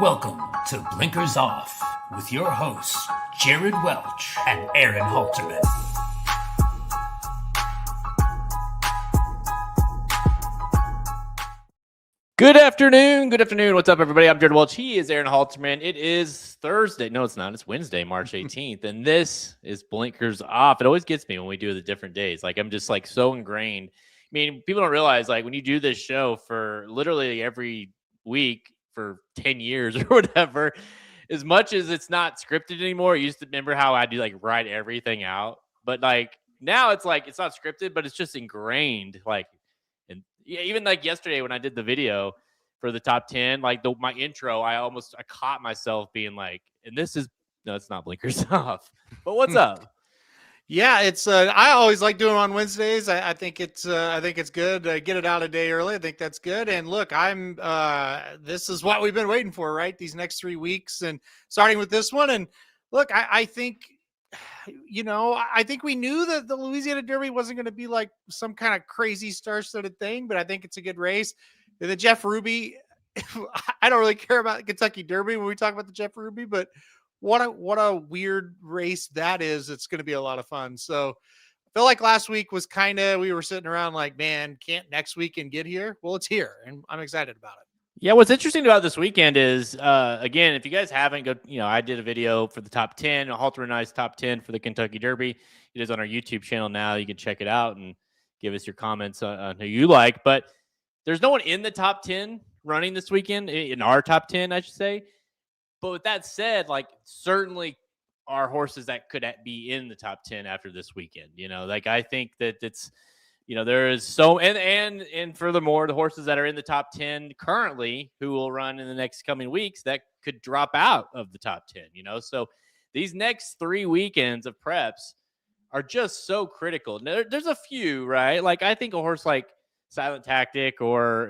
Welcome to Blinkers Off with your hosts, Jared Welch and Aaron Halterman. Good afternoon. What's up, everybody? I'm Jared Welch. He is Aaron Halterman. It is Thursday. No, it's not. It's Wednesday, March 18th. And this is Blinkers Off. It always gets me when we do the different days. Like, I'm just like so ingrained. I mean, people don't realize, like, when you do this show for literally every week for 10 years or whatever, as much as it's not scripted anymore, I used to remember how I do like write everything out. But like now it's like it's not scripted, but it's just ingrained. Like, and yeah, even like yesterday when I did the video for the top 10, like my intro, I caught myself being like, and this is, no, it's not Blinkers Off. But what's up? Yeah, it's I always like doing on Wednesdays. I think it's good. Get it out a day early. I think that's good. And look, this is what we've been waiting for, right? These next 3 weeks and starting with this one. And look, I think, I think we knew that the Louisiana Derby wasn't going to be like some kind of crazy star-studded thing, but I think it's a good race. The Jeff Ruby, I don't really care about the Kentucky Derby when we talk about the Jeff Ruby, but what a weird race that is. It's going to be a lot of fun. So I feel like last week was we were sitting around like, man, can't next weekend get here? Well, it's here and I'm excited about it. Yeah, what's interesting about this weekend is, again, if you guys haven't, I did a video for the top 10, Halter and I's top 10 for the Kentucky Derby. It is on our YouTube channel now. You can check it out and give us your comments on who you like. But there's no one in the top 10 running this weekend, in our top 10, I should say. But with that said, like, certainly are horses that could be in the top 10 after this weekend. Like, I think that it's, there is so, and furthermore, the horses that are in the top 10 currently who will run in the next coming weeks that could drop out of the top 10, so these next 3 weekends of preps are just so critical. Now, there's a few, right? Like, I think a horse like Silent Tactic or,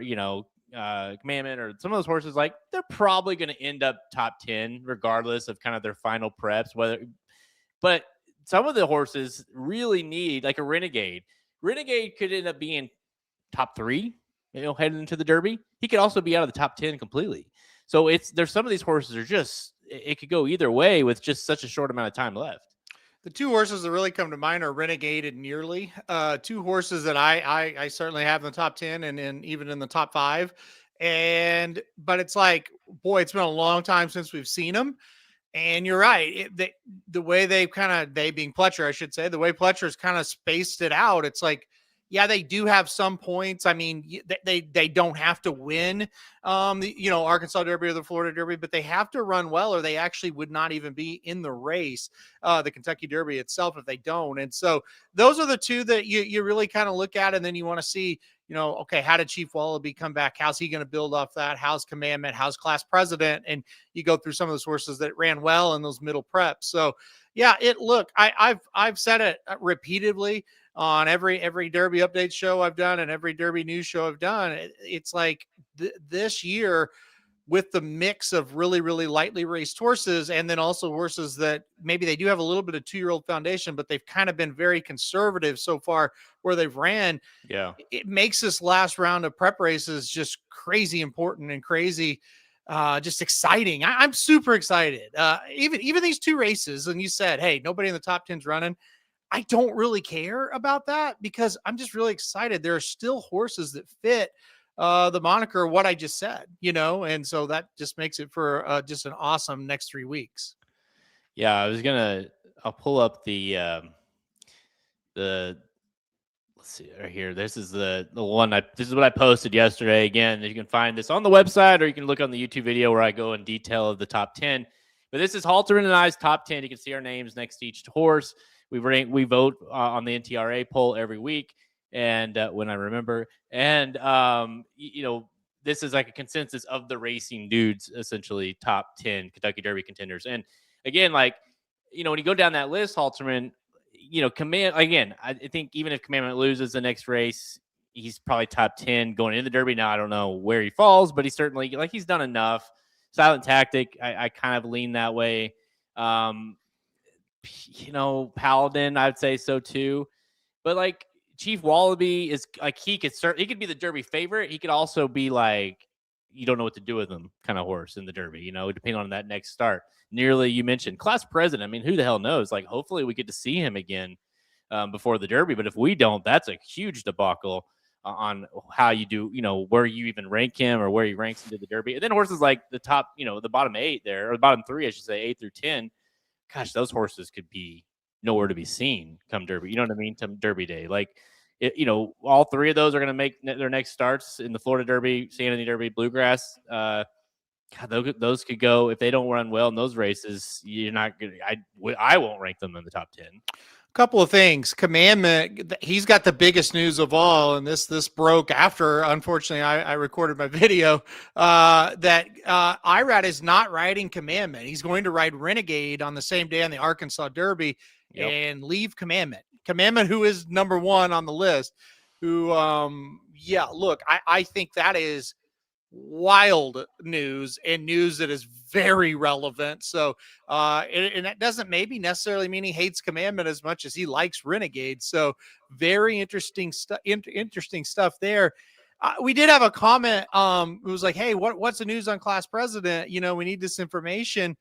Commandment or some of those horses, like, they're probably going to end up top 10 regardless of kind of their final preps, but some of the horses really need, like a Renegade could end up being top 3, heading into the Derby. He could also be out of the top 10 completely. So there's some of these horses are just, it could go either way with just such a short amount of time left. The two horses that really come to mind are Renegade and Nearly. Two horses that I certainly have in the top 10 and even in the top 5. But it's like, boy, it's been a long time since we've seen them. And you're right. The way they being Pletcher, I should say, the way Pletcher's kind of spaced it out, it's like, yeah, they do have some points. I mean, they don't have to win, Arkansas Derby or the Florida Derby, but they have to run well or they actually would not even be in the race, the Kentucky Derby itself, if they don't. And so those are the two that you really kind of look at, and then you want to see, okay, how did Chief Wallaby come back? How's he going to build off that? How's Commandment? How's Class President? And you go through some of those horses that ran well in those middle preps. So yeah, I've said it repeatedly on every Derby update show I've done and every Derby news show I've done. It's like this year with the mix of really, really lightly raced horses and then also horses that maybe they do have a little bit of 2-year-old foundation, but they've kind of been very conservative so far where they've ran. Yeah. It makes this last round of prep races just crazy important and crazy, just exciting. I'm super excited. Even these 2 races, and you said, hey, nobody in the top 10's running. I don't really care about that because I'm just really excited. There are still horses that fit the moniker of what I just said, and so that just makes it for just an awesome next 3 weeks. Yeah, I'll pull up the let's see right here. This is the one this is what I posted yesterday. Again, you can find this on the website or you can look on the YouTube video where I go in detail of the top 10. But this is Halterman and I's top 10. You can see our names next to each horse. We vote on the NTRA poll every week, and when I remember, and this is like a consensus of the racing dudes, essentially top 10 Kentucky Derby contenders. And again, like, when you go down that list, Halterman, I think even if Commandment loses the next race, he's probably top 10 going into the Derby. Now I don't know where he falls, but he's certainly, like, he's done enough. Silent Tactic, I kind of lean that way. Paladin, I'd say so too. But like Chief Wallaby is like, he could be the Derby favorite. He could also be like, you don't know what to do with them kind of horse in the Derby, depending on that next start. Nearly, you mentioned class president. I mean, who the hell knows? Like, hopefully we get to see him again before the Derby. But if we don't, that's a huge debacle on how you do, where you even rank him or where he ranks into the Derby. And then horses like the top, the bottom 8 there, or the bottom 3, I should say, 8 through 10. Gosh, those horses could be nowhere to be seen come Derby. You know what I mean? Come Derby day. Like, all 3 of those are going to make their next starts in the Florida Derby, San Antonio Derby, Bluegrass. God, those could go, if they don't run well in those races, you're not going to, I won't rank them in the top 10. Couple of things. Commandment, he's got the biggest news of all, and this broke after, unfortunately, I recorded my video, that Irad is not riding Commandment. He's going to ride Renegade on the same day on the Arkansas Derby and leave Commandment. Commandment, who is number 1 on the list, who, look, I think that is wild news, and news that is very relevant. So and that doesn't maybe necessarily mean he hates Commandment as much as he likes Renegade. So very interesting stuff there. We did have a comment. It was like, hey, what's the news on class president? We need this information.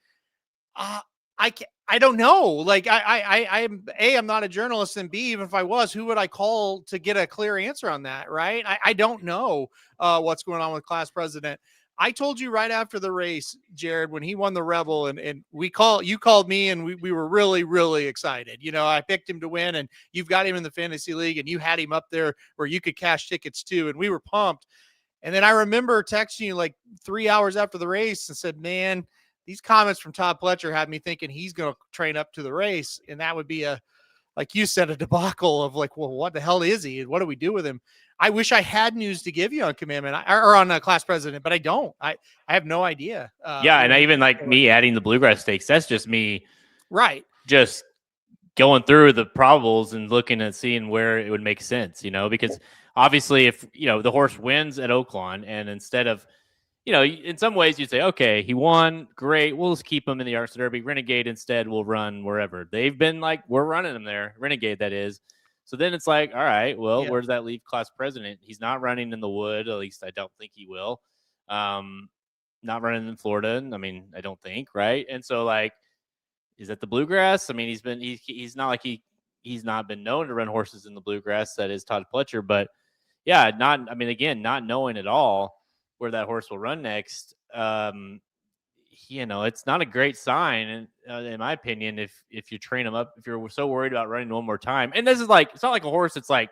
I don't know. Like I'm not a journalist, and B, even if I was, who would I call to get a clear answer on that? Right. I don't know what's going on with class president. I told you right after the race, Jared, when he won the Rebel, and you called me, and we were really, really excited. I picked him to win, and you've got him in the fantasy league, and you had him up there where you could cash tickets too. And we were pumped. And then I remember texting you like 3 hours after the race and said, man, these comments from Todd Pletcher had me thinking he's going to train up to the race. And that would be like you said, a debacle of like, well, what the hell is he? And what do we do with him? I wish I had news to give you on Commandment or on class president, but I don't. I have no idea. And I even like me adding the Bluegrass Stakes. That's just me. Right. Just going through the probables and looking and seeing where it would make sense, because obviously if, the horse wins at Oaklawn, and instead of, in some ways you'd say, okay, he won, great, we'll just keep him in the Arkansas Derby. Renegade instead will run wherever. They've been like, we're running him there. Renegade, that is. So then it's like, all right, well, where does that leave class president? He's not running in the Wood. At least I don't think he will. Not running in Florida. I mean, I don't think, right? And so like, is that the Bluegrass? I mean, he's not like he's not been known to run horses in the Bluegrass. That is Todd Pletcher. But yeah, not knowing at all where that horse will run next, it's not a great sign, in my opinion, if you train him up, if you're so worried about running one more time. And this is like, it's not like a horse that's like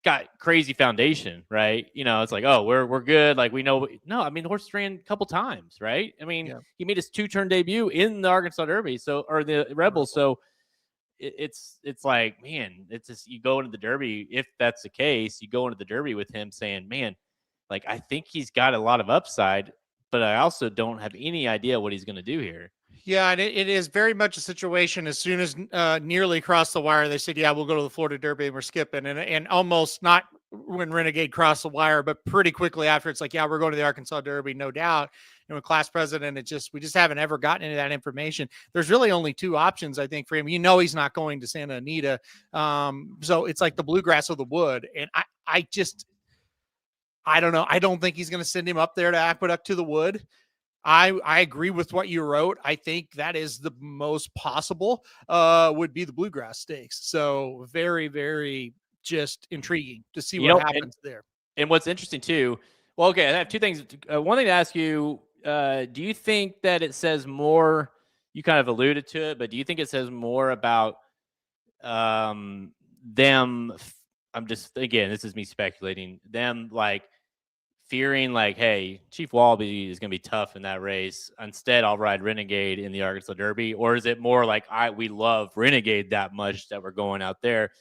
got crazy foundation, right? It's like, oh, we're good. Like, we know. No, I mean, the horse ran a couple times, right? I mean, he made his 2-turn debut in the Arkansas Derby, or the Rebel. So it's like, man, it's just, you go into the Derby, if that's the case, you go into the Derby with him saying, man, like, I think he's got a lot of upside, but I also don't have any idea what he's going to do here. Yeah, and it is very much a situation. As soon as nearly crossed the wire, they said, yeah, we'll go to the Florida Derby and we're skipping. And almost not when Renegade crossed the wire, but pretty quickly after, it's like, yeah, we're going to the Arkansas Derby, no doubt. And with class president, we just haven't ever gotten into that information. There's really only 2 options, I think, for him. He's not going to Santa Anita. So it's like the Bluegrass or the Wood. And I don't know. I don't think he's going to send him up there to Aqueduct to the Wood. I agree with what you wrote. I think that is the most possible, would be the Bluegrass Stakes. So very, very just intriguing to see what happens there. And what's interesting too, well, okay, I have 2 things. One thing to ask you, do you think that it says more, you kind of alluded to it, but do you think it says more about them, I'm just, again, this is me speculating, them like fearing like, hey, Chief Wallaby is going to be tough in that race. Instead, I'll ride Renegade in the Arkansas Derby. Or is it more like we love Renegade that much that we're going out there?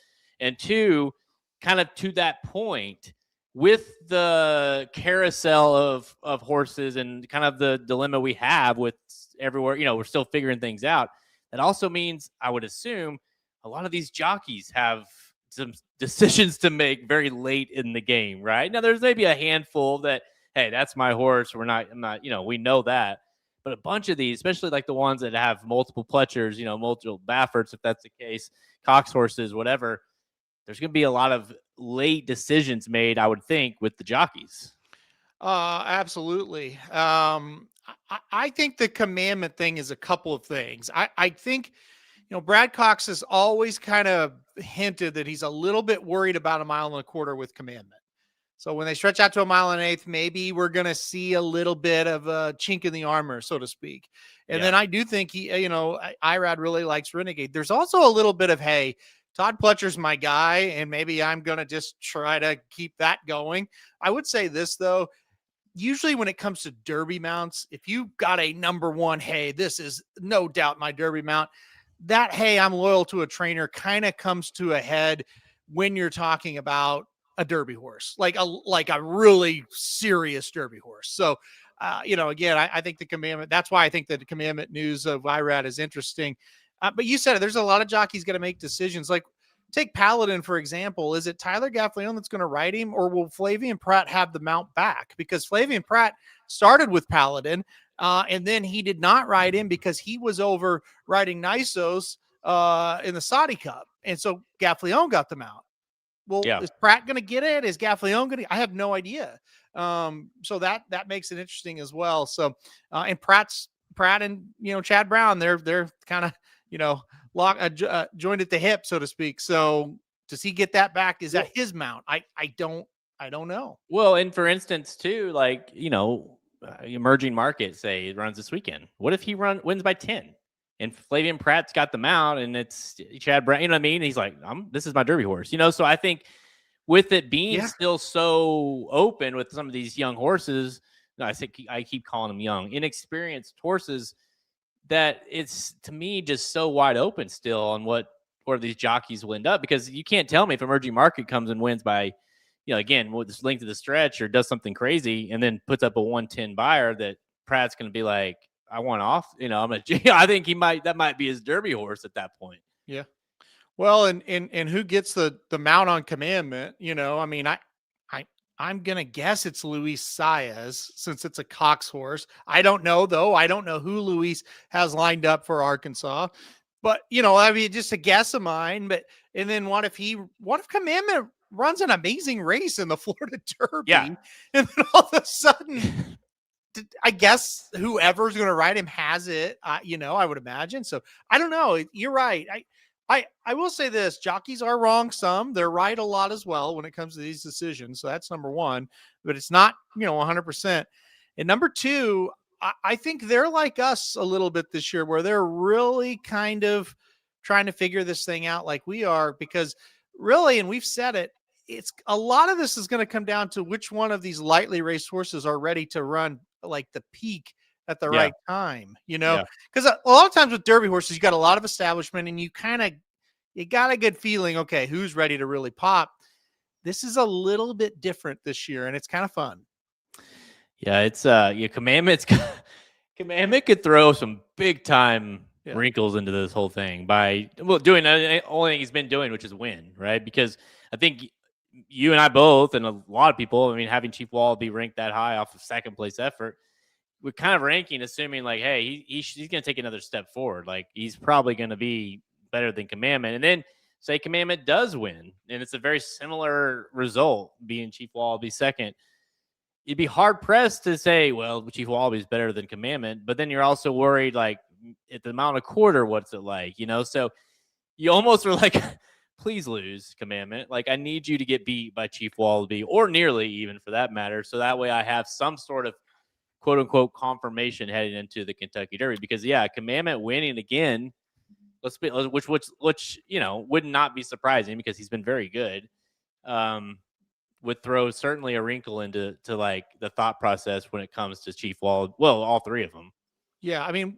And 2, kind of to that point, with the carousel of horses and kind of the dilemma we have with everywhere, we're still figuring things out. That also means, I would assume, a lot of these jockeys have some decisions to make very late in the game, right? Now, there's maybe a handful that, hey, that's my horse. I'm not, we know that. But a bunch of these, especially like the ones that have multiple Pletchers, multiple Bafferts, if that's the case, Cox horses, whatever, there's going to be a lot of late decisions made, I would think, with the jockeys. Absolutely. I think the commandment thing is a couple of things. I think, Brad Cox has always kind of hinted that he's a little bit worried about a mile and a quarter with commandment. So when they stretch out to a mile and an eighth, maybe we're going to see a little bit of a chink in the armor, so to speak. And then I do think Irad really likes Renegade. There's also a little bit of, hey, Todd Pletcher's my guy, and maybe I'm going to just try to keep that going. I would say this, though. Usually when it comes to Derby mounts, if you got a number one, hey, this is no doubt my Derby mount, that, hey, I'm loyal to a trainer kind of comes to a head when you're talking about a Derby horse, like a really serious Derby horse. So, again, I think the commandment, that's why I think that the commandment news of Irad is interesting. But you said it, there's a lot of jockeys going to make decisions. Like, take Paladin, for example. Is it Tyler Gaffleone that's going to ride him, or will Flavian Pratt have the mount back? Because Flavian Pratt started with Paladin, and then he did not ride him because he was over riding Nisos in the Saudi Cup. And so Gaffleone got the mount. Well, is Pratt going to get it? Is Gaffleone going to? I have no idea. So that makes it interesting as well. So, and Pratt and Chad Brown, they're kind of joined at the hip, so to speak. So does he get that back? Is that his mount? I don't know. Well, and for instance, too, like emerging market, say it runs this weekend. What if he wins by 10? And Flavian Pratt's got the mount, and it's Chad Brown. You know what I mean? He's like, this is my Derby horse. So I think with it being still so open with some of these young horses, I keep calling them young, inexperienced horses, that it's, to me, just so wide open still on where these jockeys will end up. Because you can't tell me if emerging market comes and wins by, again, with this length of the stretch, or does something crazy and then puts up a 110 buyer, that Pratt's going to be like, I want off. I think that might be his Derby horse at that point. Yeah. Well, and who gets the mount on commandment? I mean, I'm going to guess it's Luis Saez, since it's a Cox horse. I don't know, though. I don't know who Luis has lined up for Arkansas, but I mean, just a guess of mine. And then what if commandment runs an amazing race in the Florida Derby? Yeah. And then all of a sudden, I guess whoever's going to ride him has it, I would imagine. So I don't know. You're right. I will say this: jockeys are wrong some. They're right a lot as well when it comes to these decisions. So that's number one, but it's not, 100%. And number two, I think they're like us a little bit this year, where they're really kind of trying to figure this thing out like we are, because really, and we've said it, it's a lot of this is going to come down to which one of these lightly raced horses are ready to run like the peak at the right time, because a lot of times with Derby horses, you got a lot of establishment, and you got a good feeling, okay, who's ready to really pop. This is a little bit different this year, and it's kind of fun. Yeah, it's Commandment could throw some big time wrinkles into this whole thing by doing the only thing he's been doing, which is win, right? Because I think you and I both, and a lot of people, I mean, having Chief Wall be ranked that high off of second place effort, we're kind of ranking, assuming like, hey, he's going to take another step forward. Like, he's probably going to be better than Commandment. And then say Commandment does win, and it's a very similar result, being Chief Wallaby second. You'd be hard pressed to say, well, Chief Wallaby is better than Commandment, but then you're also worried, like, at the mount a quarter, what's it like? So you almost are like, please lose, Commandment. Like, I need you to get beat by Chief Wallaby, or nearly, even, for that matter, so that way I have some sort of quote unquote confirmation heading into the Kentucky Derby. Because Commandment winning again, which would not be surprising, because he's been very good, would throw certainly a wrinkle into like the thought process when it comes to Chief Wall. Well, all three of them. Yeah, I mean,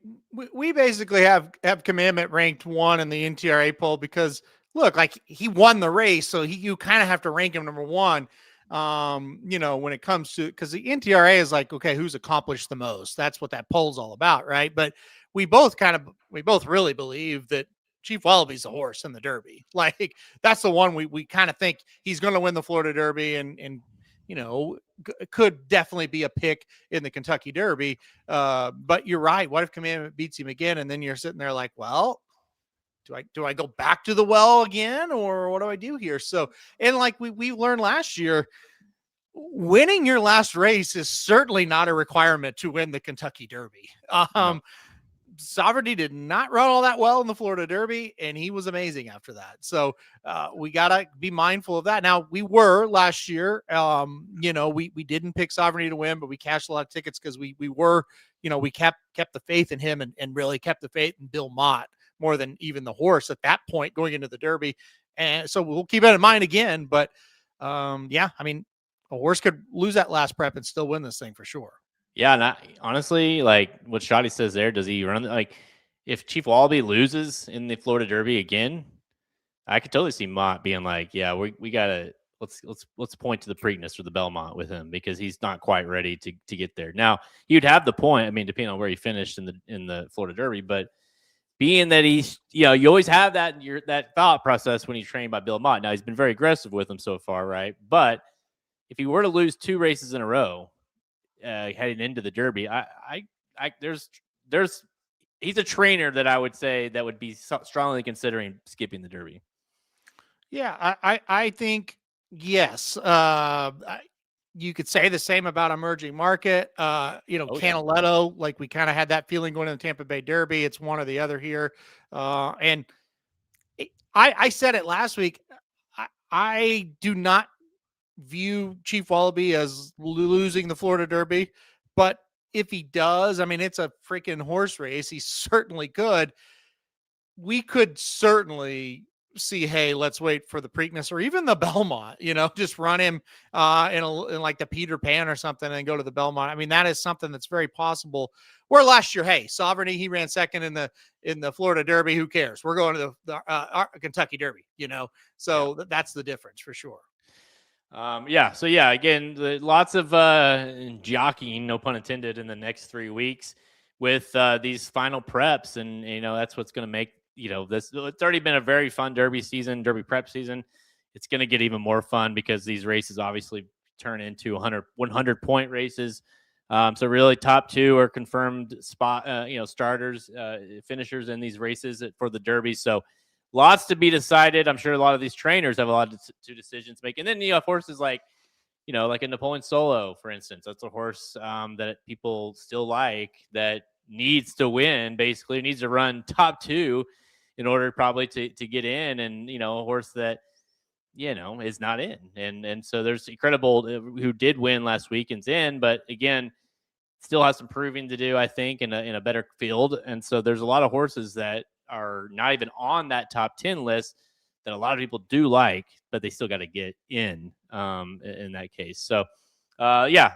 we basically have Commandment ranked 1 in the NTRA poll, because look, like, he won the race, so you kind of have to rank him number 1. When it comes to, because the NTRA is like, okay, who's accomplished the most? That's what that poll's all about, right? But we both really believe that Chief Wallaby's the horse in the Derby. Like, that's the one we kind of think he's going to win the Florida Derby, and could definitely be a pick in the Kentucky Derby. But you're right. What if Commandment beats him again? And then you're sitting there like, well, do I go back to the well again, or what do I do here? So, and like we learned last year, winning your last race is certainly not a requirement to win the Kentucky Derby. No. Sovereignty did not run all that well in the Florida Derby, and he was amazing after that. So we got to be mindful of that. Now, we were last year, we didn't pick Sovereignty to win, but we cashed a lot of tickets because we were, we kept the faith in him and really kept the faith in Bill Mott more than even the horse at that point going into the Derby. And so we'll keep it in mind again. But a horse could lose that last prep and still win this thing for sure. Yeah, and honestly, like what Shotty says there, does he run like if Chief Wallaby loses in the Florida Derby again? I could totally see Mott being like, "Yeah, we gotta let's point to the Preakness or the Belmont with him because he's not quite ready to get there." Now you'd have the point. I mean, depending on where he finished in the Florida Derby, but being that he's you always have that that thought process when he's trained by Bill Mott. Now he's been very aggressive with him so far, right? But if he were to lose 2 races in a row. Heading into the Derby, there's he's a trainer that I would say that would be strongly considering skipping the Derby. Yeah, I think yes. You could say the same about Emerging Market. Canaletto, like we kind of had that feeling going to the Tampa Bay Derby. It's one or the other here. And I said it last week. I do not view Chief Wallaby as losing the Florida Derby, but if he does, I mean, it's a freaking horse race. He certainly could. We could certainly see, hey, let's wait for the Preakness or even the Belmont, just run him in like the Peter Pan or something and go to the Belmont. I mean, that is something that's very possible. Where last year, hey, Sovereignty, he ran second in the Florida Derby. Who cares? We're going to the Kentucky Derby, so that's the difference for sure. Again, lots of jockeying, no pun intended, in the next 3 weeks with these final preps. And, that's what's going to make, this. It's already been a very fun Derby prep season. It's going to get even more fun because these races obviously turn into 100 point races. So really top 2 are confirmed starters, finishers in these races for the Derby. So lots to be decided. I'm sure a lot of these trainers have a lot to decisions to make. And then you have horses like a Napoleon Solo, for instance. That's a horse that people still like that needs to win, basically needs to run top 2 in order probably to get in. And, a horse that, is not in. And so there's Incredible who did win last weekend's in, but again, still has some proving to do, I think, in a better field. And so there's a lot of horses that are not even on that top 10 list that a lot of people do like, but they still got to get in that case. So,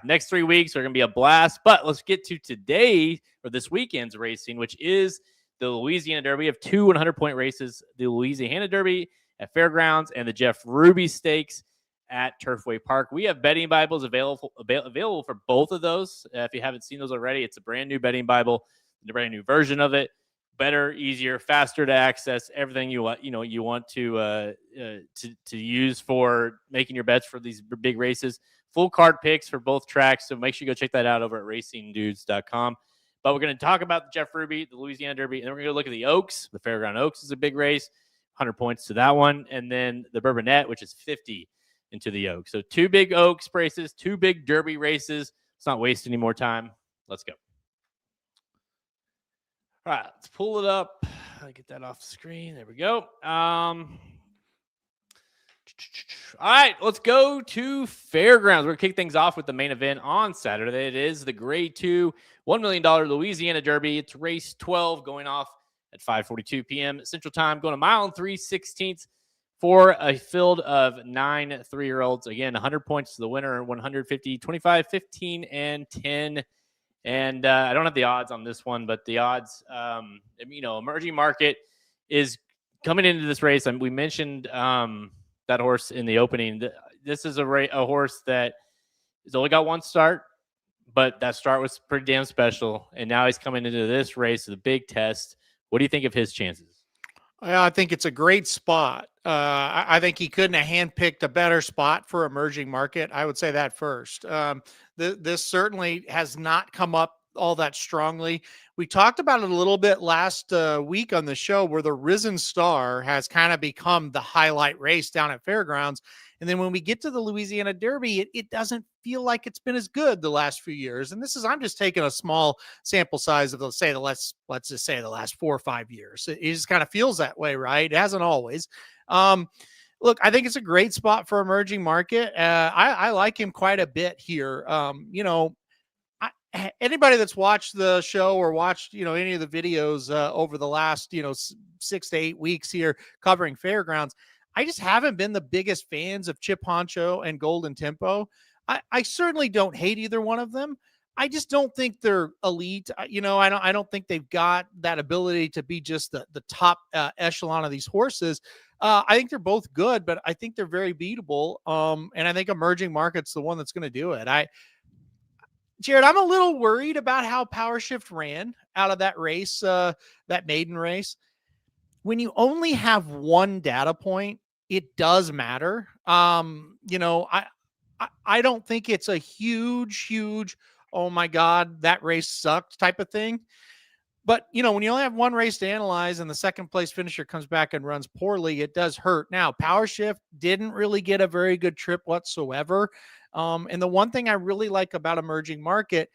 next 3 weeks are going to be a blast. But let's get to today or this weekend's racing, which is the Louisiana Derby. We have 2 100-point races, the Louisiana Derby at Fairgrounds and the Jeff Ruby Stakes at Turfway Park. We have betting Bibles available for both of those. If you haven't seen those already, it's a brand new betting Bible, the brand new version of it. Better, easier, faster to access, everything you want to use for making your bets for these big races. Full card picks for both tracks, so make sure you go check that out over at racingdudes.com. But we're going to talk about the Jeff Ruby, the Louisiana Derby, and then we're going to look at the Oaks. The Fairground Oaks is a big race, 100 points to that one, and then the Bourbonette, which is 50 into the Oaks. So 2 big Oaks races, 2 big Derby races. Let's not waste any more time. Let's go. All right, let's pull it up. I'll get that off the screen. There we go. All right, let's go to Fairgrounds. We're going to kick things off with the main event on Saturday. It is the Grade 2 $1 million Louisiana Derby. It's race 12 going off at 5:42 p.m. Central Time, going a mile and 3/16 for a field of 9 3-year-olds. Again, 100 points to the winner, 150, 25, 15, and 10. And I don't have the odds on this one, but the odds, Emerging Market is coming into this race. And we mentioned that horse in the opening. This is a horse that has only got 1 start, but that start was pretty damn special. And now he's coming into this race, the big test. What do you think of his chances? I think it's a great spot. I think he couldn't have handpicked a better spot for Emerging Market. I would say that first. This certainly has not come up all that strongly. We talked about it a little bit last week on the show, where the Risen Star has kind of become the highlight race down at Fairgrounds. And then when we get to the Louisiana Derby, it doesn't feel like it's been as good the last few years. And I'm just taking a small sample size of let's just say the last 4 or 5 years. It just kind of feels that way, right? It hasn't always. Look, I think it's a great spot for emerging market. I like him quite a bit here. Anybody that's watched the show or watched, any of the videos over the last, 6 to 8 weeks here covering Fairgrounds, I just haven't been the biggest fans of Chip Honcho and Golden Tempo. I certainly don't hate either one of them. I just don't think they're elite. I don't think they've got that ability to be just the top echelon of these horses. I think they're both good, but I think they're very beatable. And I think emerging market's the one that's going to do it. Jared, I'm a little worried about how Power Shift ran out of that race, that maiden race. When you only have one data point, it does matter. I don't think it's a huge, oh my God, that race sucked type of thing. But, when you only have one race to analyze and the second place finisher comes back and runs poorly, it does hurt. Now, Power Shift didn't really get a very good trip whatsoever. And the one thing I really like about emerging market,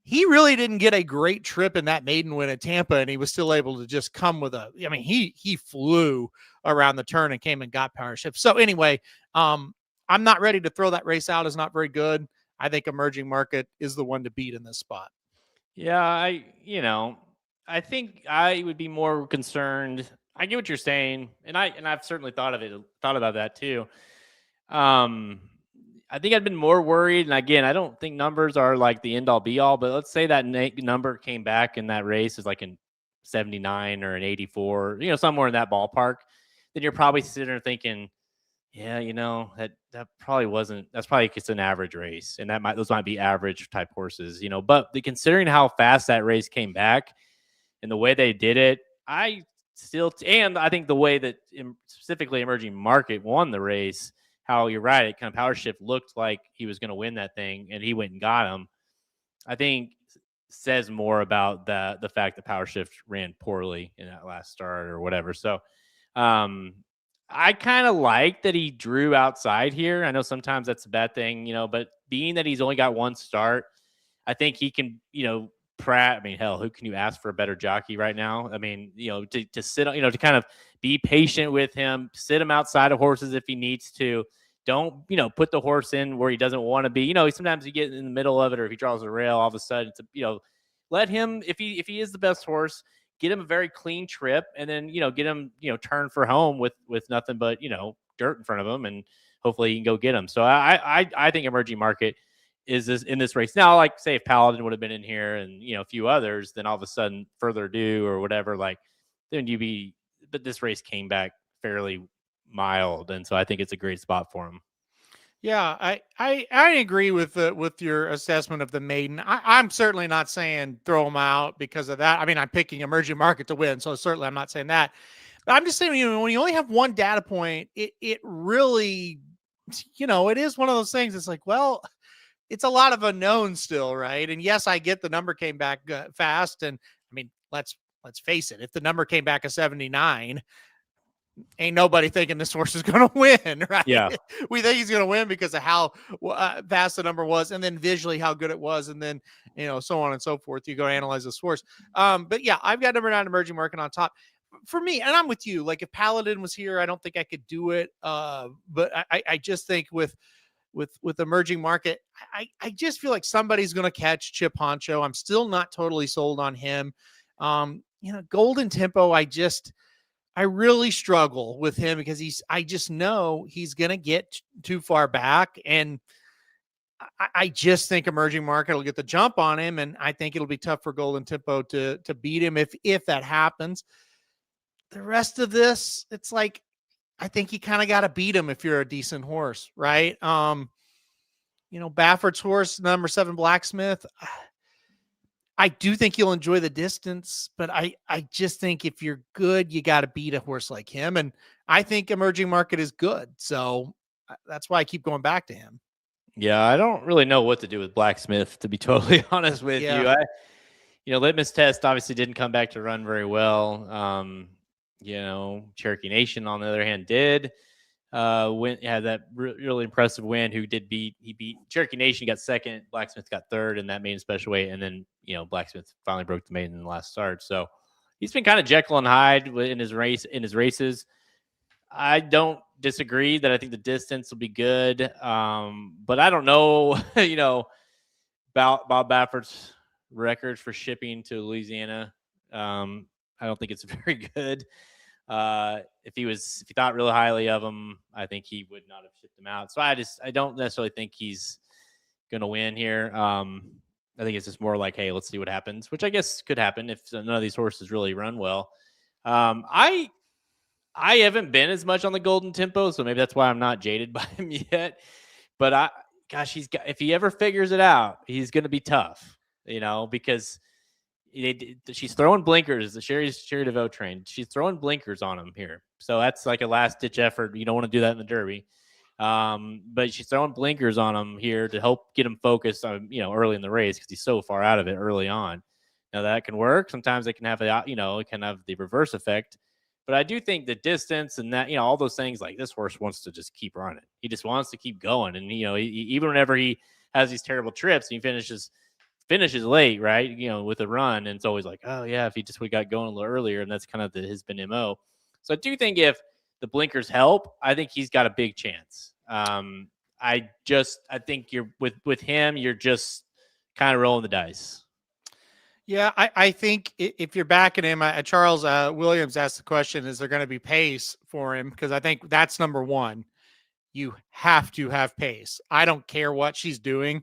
he really didn't get a great trip in that maiden win at Tampa, and he was still able to just come with he flew around the turn and came and got Power Shift. So anyway, I'm not ready to throw that race out as not very good. I think emerging market is the one to beat in this spot. Yeah, I think I would be more concerned. I get what you're saying, and I've certainly thought about that too. I think I'd been more worried, and again, I don't think numbers are like the end all be all, but let's say that number came back in that race is like in 79 or an 84, somewhere in that ballpark. Then you're probably sitting there thinking, yeah, that probably wasn't. That's probably just an average race, and those might be average type horses, But considering how fast that race came back and the way they did it, and I think the way that specifically emerging market won the race, how you're right, it kind of Power Shift looked like he was going to win that thing, and he went and got him. I think says more about the fact that Power Shift ran poorly in that last start or whatever. So, I kind of like that he drew outside here. I know sometimes that's a bad thing, but being that he's only got one start, I think he can, Pratt. I mean, hell, who can you ask for a better jockey right now? I mean, to sit, to kind of be patient with him, sit him outside of horses if he needs to. Don't, put the horse in where he doesn't want to be. Sometimes you get in the middle of it, or if he draws a rail, all of a sudden, let him, if he is the best horse, get him a very clean trip, and then, get him, turn for home with nothing but, dirt in front of him, and hopefully he can go get him. So I think emerging market is in this race. Now, like say if Paladin would have been in here and, a few others, then all of a sudden Further Ado or whatever, then but this race came back fairly mild. And so I think it's a great spot for him. Yeah, I agree with your assessment of the maiden. I'm certainly not saying throw him out because of that. I mean, I'm picking emerging market to win, so certainly I'm not saying that. But I'm just saying, when you only have one data point, it really, it is one of those things. It's like, well, it's a lot of unknowns still, right? And yes, I get the number came back fast, and I mean, let's face it. If the number came back a 79. Ain't nobody thinking this horse is going to win, right? Yeah. We think he's going to win because of how fast the number was, and then visually how good it was, and then, so on and so forth. You go analyze this horse. But yeah, I've got number 9 emerging market on top. For me, and I'm with you, like if Paladin was here, I don't think I could do it. But I just think with emerging market, I just feel like somebody's going to catch Chip Honcho. I'm still not totally sold on him. Golden Tempo, I really struggle with him because I just know he's going to get too far back. And I just think emerging market will get the jump on him. And I think it'll be tough for Golden Tempo to beat him if that happens. The rest of this, it's like, I think you kind of got to beat him if you're a decent horse, right? Baffert's horse, number 7 Blacksmith, I do think you'll enjoy the distance, but I just think if you're good, you got to beat a horse like him. And I think emerging market is good. So that's why I keep going back to him. Yeah, I don't really know what to do with Blacksmith, to be totally honest with you. Litmus test obviously didn't come back to run very well. Cherokee Nation, on the other hand, did. Had that really impressive win. He beat Cherokee Nation, got second. Blacksmith got third in that maiden special weight, and then Blacksmith finally broke the maiden in the last start. So he's been kind of Jekyll and Hyde in his races. I don't disagree that I think the distance will be good, but I don't know. About Bob Baffert's record for shipping to Louisiana. I don't think it's very good. If he thought really highly of him, I think he would not have shipped him out. So I don't necessarily think he's going to win here. I think it's just more like, hey, let's see what happens, which I guess could happen if none of these horses really run well. I haven't been as much on the Golden Tempo, so maybe that's why I'm not jaded by him yet. But if he ever figures it out, he's going to be tough, because she's throwing blinkers. The Sherry DeVoe train. She's throwing blinkers on him here. So that's like a last ditch effort. You don't want to do that in the Derby. But she's throwing blinkers on him here to help get him focused on, early in the race, because he's so far out of it early on. Now that can work. Sometimes it can have it can have the reverse effect. But I do think the distance and that, all those things, like this horse wants to just keep running. He just wants to keep going. And, even whenever he has these terrible trips, he finishes late, right? With a run. And it's always like, oh yeah, if he just would have got going a little earlier. And that's kind of his been MO. So I do think if the blinkers help, I think he's got a big chance. I think you're with him, you're just kind of rolling the dice. Yeah, I think if you're backing him, Charles Williams asked the question, is there going to be pace for him? Because I think that's number one. You have to have pace. I don't care what she's doing.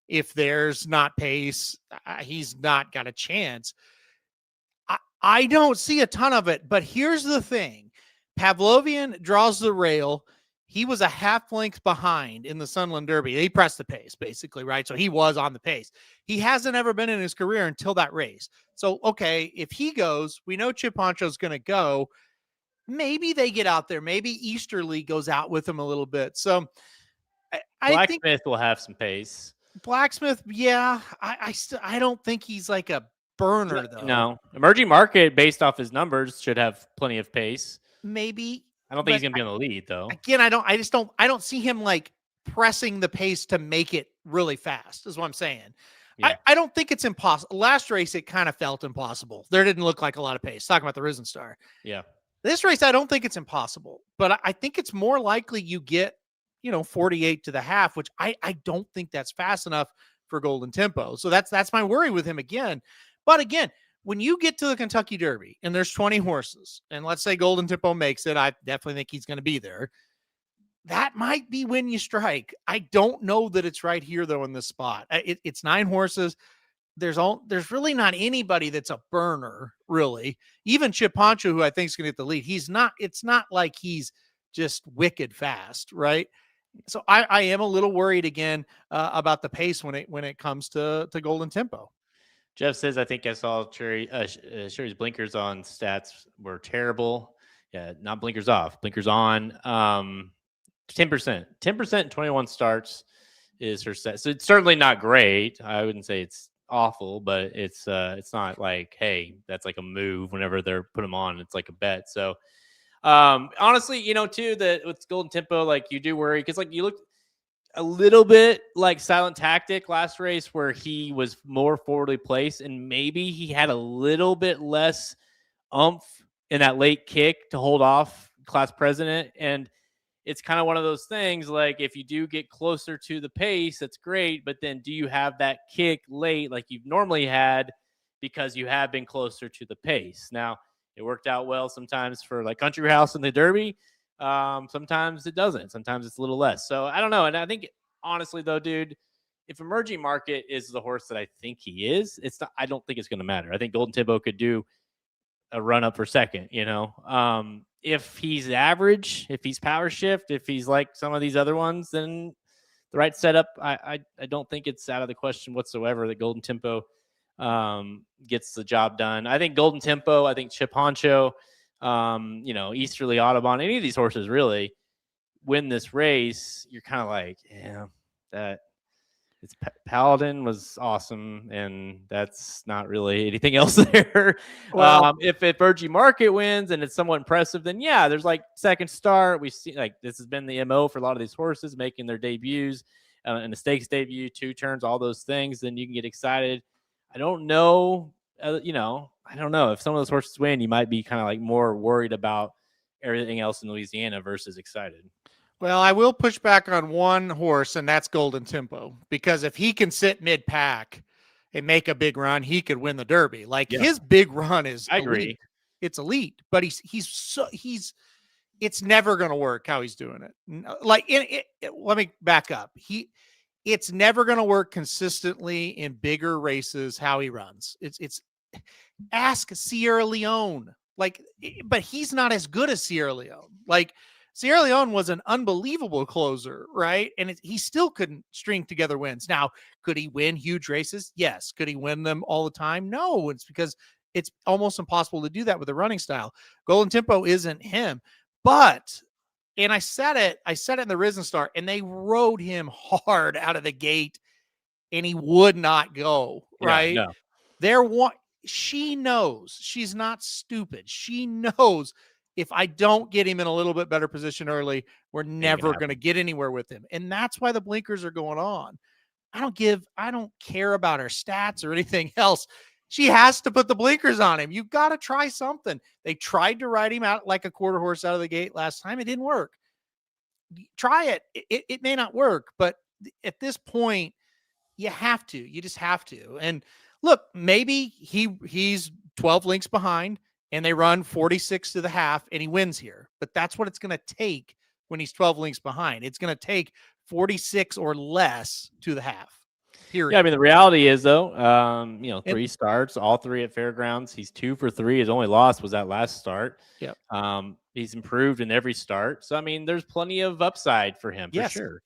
If there's not pace, he's not got a chance. I don't see a ton of it, but here's the thing. Pavlovian draws the rail. He was a half length behind in the Sunland Derby. He pressed the pace, basically, right? So he was on the pace. He hasn't ever been in his career until that race. So, okay, if he goes, we know Chip Honcho's going to go. Maybe they get out there. Maybe Easterly goes out with him a little bit. So I think Blacksmith will have some pace. Blacksmith, yeah. I don't think he's like a burner, though. No. Emerging Market, based off his numbers, should have plenty of pace. Maybe. I don't think he's going to be on the lead, though. Again, I don't see him like pressing the pace to make it really fast, is what I'm saying. Yeah. I don't think it's impossible. Last race, it kind of felt impossible. There didn't look like a lot of pace. Talking about the Risen Star. Yeah. This race, I don't think it's impossible, but I think it's more likely you get, 48 to the half, which I don't think that's fast enough for Golden Tempo. So that's my worry with him again. But again, when you get to the Kentucky Derby and there's 20 horses, and let's say Golden Tempo makes it, I definitely think he's going to be there. That might be when you strike. I don't know that it's right here, though, in this spot. It's 9 horses. There's really not anybody that's a burner, really. Even Chip Honcho, who I think is going to get the lead, it's not like he's just wicked fast, right? So I am a little worried again about the pace when it comes to Golden Tempo. Jeff says, I think I saw Sherry's blinkers on stats were terrible. Yeah, not blinkers off, blinkers on. 10%. 10% in 21 starts is her set. So it's certainly not great. I wouldn't say it's awful, but it's not like, hey, that's like a move whenever they're put them on. It's like a bet. So honestly, too, that with Golden Tempo, like you do worry because like you look a little bit like Silent Tactic last race where he was more forwardly placed and maybe he had a little bit less oomph in that late kick to hold off Class President. And it's kind of one of those things like if you do get closer to the pace, that's great. But then do you have that kick late like you've normally had because you have been closer to the pace? Now, it worked out well sometimes for like Country House in the Derby. Sometimes it doesn't. Sometimes it's a little less. So I don't know. And I think honestly though, dude, if Emerging Market is the horse that I think he is, I don't think it's going to matter. I think Golden Tempo could do a run up for second, if he's average, if he's power shift, if he's like some of these other ones, then the right setup, I don't think it's out of the question whatsoever that Golden Tempo gets the job done. I think Golden Tempo, I think Chip Honcho, Easterly Audubon, any of these horses really win this race. You're kind of like, yeah, that it's Paladin was awesome, and that's not really anything else there. Well, If Virgie Market wins and it's somewhat impressive, then yeah, there's like second start. We see like this has been the MO for a lot of these horses making their debuts in the stakes debut, 2 turns, all those things. Then you can get excited. I don't know, I don't know if some of those horses win, you might be kind of like more worried about everything else in Louisiana versus excited. Well, I will push back on one horse, and that's Golden Tempo, because if he can sit mid-pack and make a big run, he could win the Derby. Like his big run is I elite. agree. It's elite, but it's never going to work how he's doing it. Like let me back up. It's never going to work consistently in bigger races how he runs. It's ask Sierra Leone. Like, but he's not as good as Sierra Leone. Like, Sierra Leone was an unbelievable closer, right? And he still couldn't string together wins. Now, could he win huge races? Yes. Could he win them all the time? No. It's because it's almost impossible to do that with a running style. Golden Tempo isn't him. But, and I said it in the Risen Star, and they rode him hard out of the gate, and he would not go, right? Yeah, no. She knows. She's not stupid. She knows if I don't get him in a little bit better position early, we're never going to get anywhere with him. And that's why the blinkers are going on. I don't care about her stats or anything else. She has to put the blinkers on him. You've got to try something. They tried to ride him out like a quarter horse out of the gate last time. It didn't work. Try it. It may not work, but at this point, you have to. You just have to. And look, maybe he's 12 lengths behind, and they run 46 to the half, and he wins here. But that's what it's going to take when he's 12 lengths behind. It's going to take 46 or less to the half. Period. Yeah, I mean, the reality is, though, 3 starts, all 3 at Fairgrounds. He's 2 for 3. His only loss was that last start. Yep. He's improved in every start. So, I mean, there's plenty of upside for him, for sure.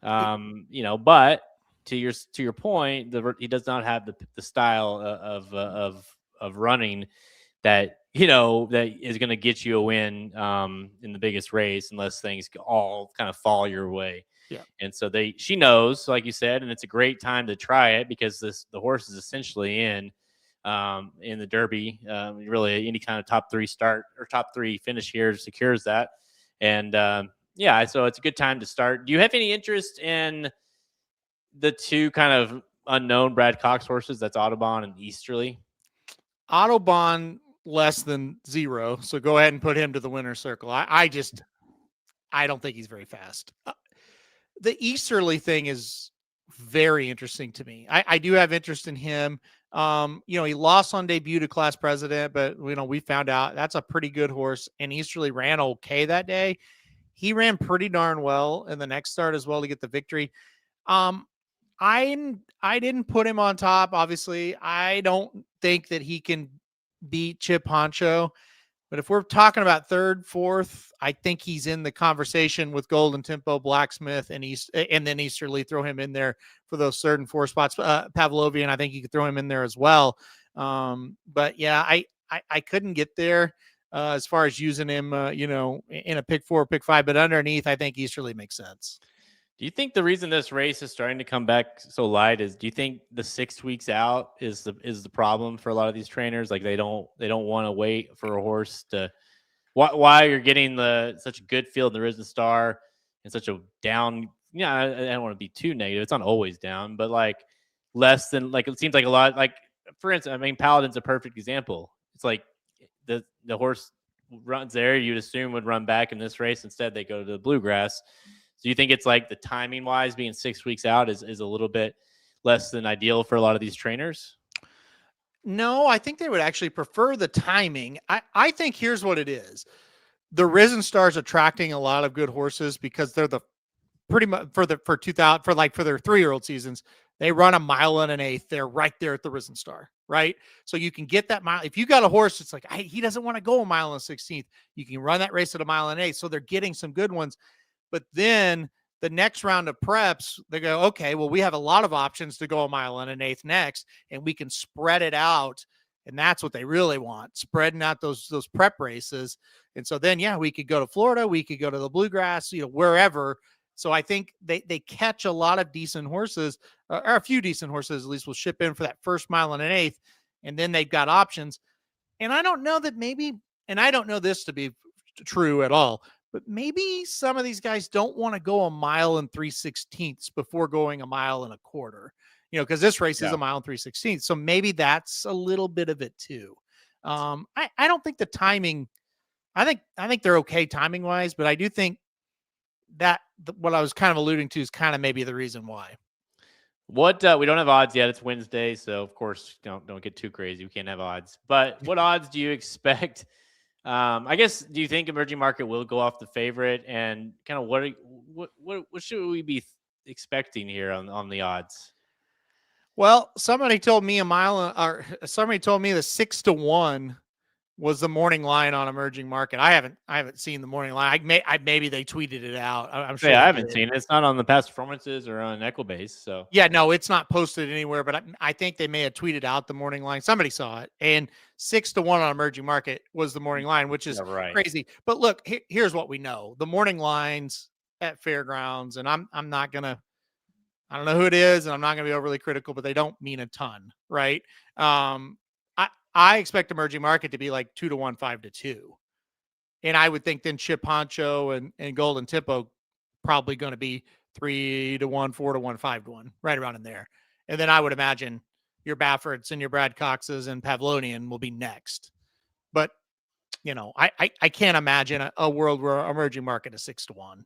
But to your point, he does not have the style of running that that is going to get you a win in the biggest race unless things all kind of fall your way. Yeah. And so she knows, like you said, and it's a great time to try it because the horse is essentially in the Derby. Really, any kind of top 3 start or top 3 finish here secures that. And so it's a good time to start. Do you have any interest in the 2 kind of unknown Brad Cox horses? That's Audubon and Easterly. Audubon less than 0, so go ahead and put him to the winner's circle. I don't think he's very fast. The Easterly thing is very interesting to me. I do have interest in him. He lost on debut to Class President, but we found out that's a pretty good horse, and Easterly ran okay that day. He ran pretty darn well in the next start as well to get the victory. I didn't put him on top. Obviously, I don't think that he can beat Chip Honcho, but if we're talking about 3rd, 4th, I think he's in the conversation with Golden Tempo, Blacksmith, and then Easterly. Throw him in there for those 3rd and 4th spots. Pavlovian, I think you could throw him in there as well. But yeah, I couldn't get there as far as using him, in a pick 4, pick 5, but underneath, I think Easterly makes sense. Do you think the reason this race is starting to come back so light is, do you think the 6 weeks out is the problem for a lot of these trainers? Like they don't want to wait for a horse to, why you're getting such a good field in the Risen Star and such a down, I don't want to be too negative. It's not always down, but like less than, like, it seems like a lot, like for instance, I mean, Paladin's a perfect example. It's like the horse runs there, you'd assume would run back in this race. Instead, they go to the bluegrass. Do you think it's like the timing wise being 6 weeks out is a little bit less than ideal for a lot of these trainers? No, I think they would actually prefer the timing. I think here's what it is. The Risen Star's attracting a lot of good horses because they're the pretty much for their 3-year-old seasons, they run 1 1/8. They're right there at the Risen Star, right? So you can get that mile. If you got a horse, it's like, he doesn't want to go 1 1/16. You can run that race at 1 1/8. So they're getting some good ones. But then the next round of preps, they go, okay, well, we have a lot of options to go 1 1/8 next, and we can spread it out. And that's what they really want, spreading out those prep races. And so then, we could go to Florida, we could go to the bluegrass, wherever, So I think they catch a lot of decent horses, or a few decent horses at least will ship in for that first mile and an eighth, and then they've got options. And I don't know that maybe, and I don't know this to be true at all, but maybe some of these guys don't want to go a mile and 3/16 before going a mile and a quarter, because this race is a mile and 3/16. So maybe that's a little bit of it too. I don't think the timing, I think they're okay timing wise, but I do think that what I was kind of alluding to is kind of maybe the reason why. What we don't have odds yet. It's Wednesday, so of course don't get too crazy. We can't have odds. But what odds do you expect? I guess, do you think Emerging Market will go off the favorite, and kind of what should we be expecting here on the odds? Well, somebody told me somebody told me the 6-1 was the morning line on Emerging Market. I haven't seen the morning line. Maybe they tweeted it out. I'm sure. Yeah, I haven't seen it. It's not on the past performances or on Equibase. So yeah, no, it's not posted anywhere. But I think they may have tweeted out the morning line. Somebody saw it, and 6-1 on Emerging Market was the morning line, which is crazy. But look, here's what we know: the morning lines at fairgrounds, and I'm not gonna. I don't know who it is, and I'm not going to be overly critical, but they don't mean a ton, right? I expect Emerging Market to be like 2-1, 5-2. And I would think then Chip Honcho and Golden Tempo probably going to be 3-1, 4-1, 5-1, right around in there. And then I would imagine your Bafferts and your Brad Coxes and Pavlonian will be next. But, I can't imagine a world where Emerging Market is 6-1.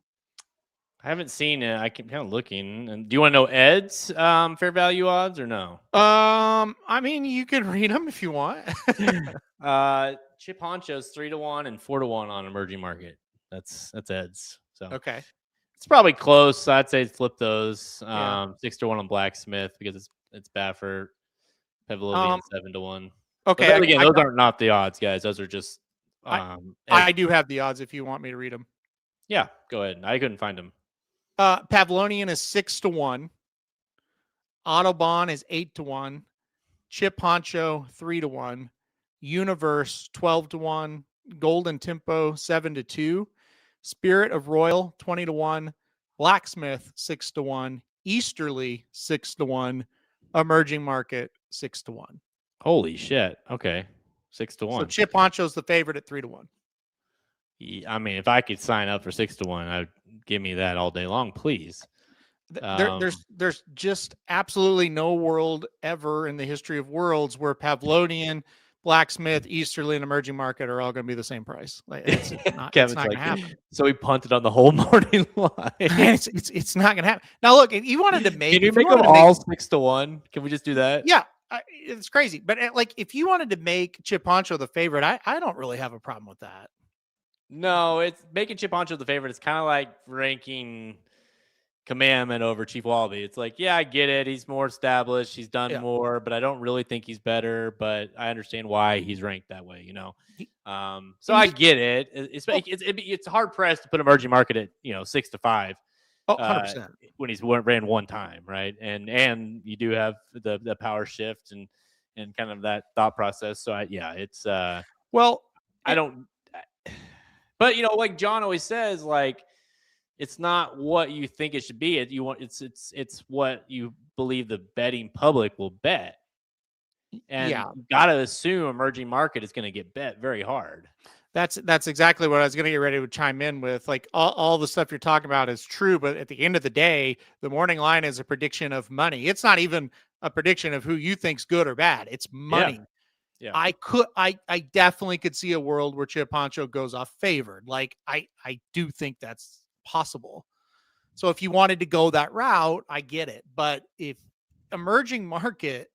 I haven't seen it. I can kind of looking. And do you want to know Ed's fair value odds or no? I mean, you can read them if you want. Chip Honcho's 3-1 and 4-1 on Emerging Market. That's Ed's. So okay, it's probably close. I'd say flip those. 6-1 on Blacksmith because it's Baffert. Pavlovian 7-1. Okay, but again, those are not the odds, guys. Those are just. I do have the odds if you want me to read them. Yeah, go ahead. I couldn't find them. Pavlonian is 6-1. Autobahn is 8-1. Chip Honcho 3-1. Universe 12-1. Golden Tempo 7-2. Spirit of Royal 20-1. Blacksmith 6-1. Easterly 6-1. Emerging Market 6-1. Holy shit! Okay, 6-1. So Chip Honcho's the favorite at 3-1. I mean, if I could sign up for 6-1, I'd give me that all day long, please. There's just absolutely no world ever in the history of worlds where Pavlonian, Blacksmith, Easterly, and Emerging Market are all going to be the same price. It's not going to happen. So we punted on the whole morning line. it's not going to happen. Now, look, if you wanted to make, can you make them all 6-1? Can we just do that? Yeah, it's crazy. But if you wanted to make Chip Honcho the favorite, I don't really have a problem with that. No, it's making Chip Honcho the favorite. It's kind of like ranking Commandment over Chief Wallaby. It's like, yeah, I get it. He's more established. He's done more, but I don't really think he's better. But I understand why he's ranked that way, So I get it. It's hard pressed to put Emerging Market at 6-5. 100%. When he's ran one time, right? And you do have the power shift and kind of that thought process. So it's I don't. But like John always says, like it's not what you think it should be. It's what you believe the betting public will bet, and you gotta assume Emerging Market is going to get bet very hard. That's exactly what I was going to get ready to chime in with. Like all the stuff you're talking about is true, but at the end of the day, the morning line is a prediction of money. It's not even a prediction of who you think's good or bad. It's money. Yeah. I definitely could see a world where Chip Honcho goes off favored. Like I do think that's possible. So if you wanted to go that route, I get it. But if Emerging Market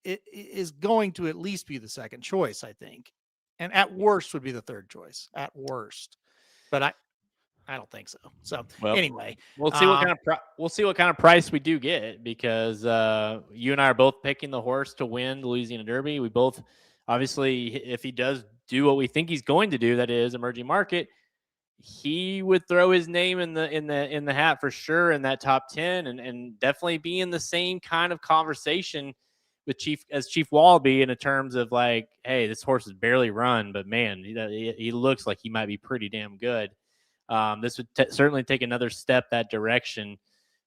it is going to at least be the second choice, I think. And at worst would be the third choice at worst. But I don't think so. So anyway, we'll see what kind of price we do get because you and I are both picking the horse to win the Louisiana Derby. We both obviously, if he does do what we think he's going to do, that is Emerging Market, he would throw his name in the hat for sure in that top 10 and definitely be in the same kind of conversation with Chief Wallaby in terms of like, hey, this horse is barely run, but man, he looks like he might be pretty damn good. This would certainly take another step that direction.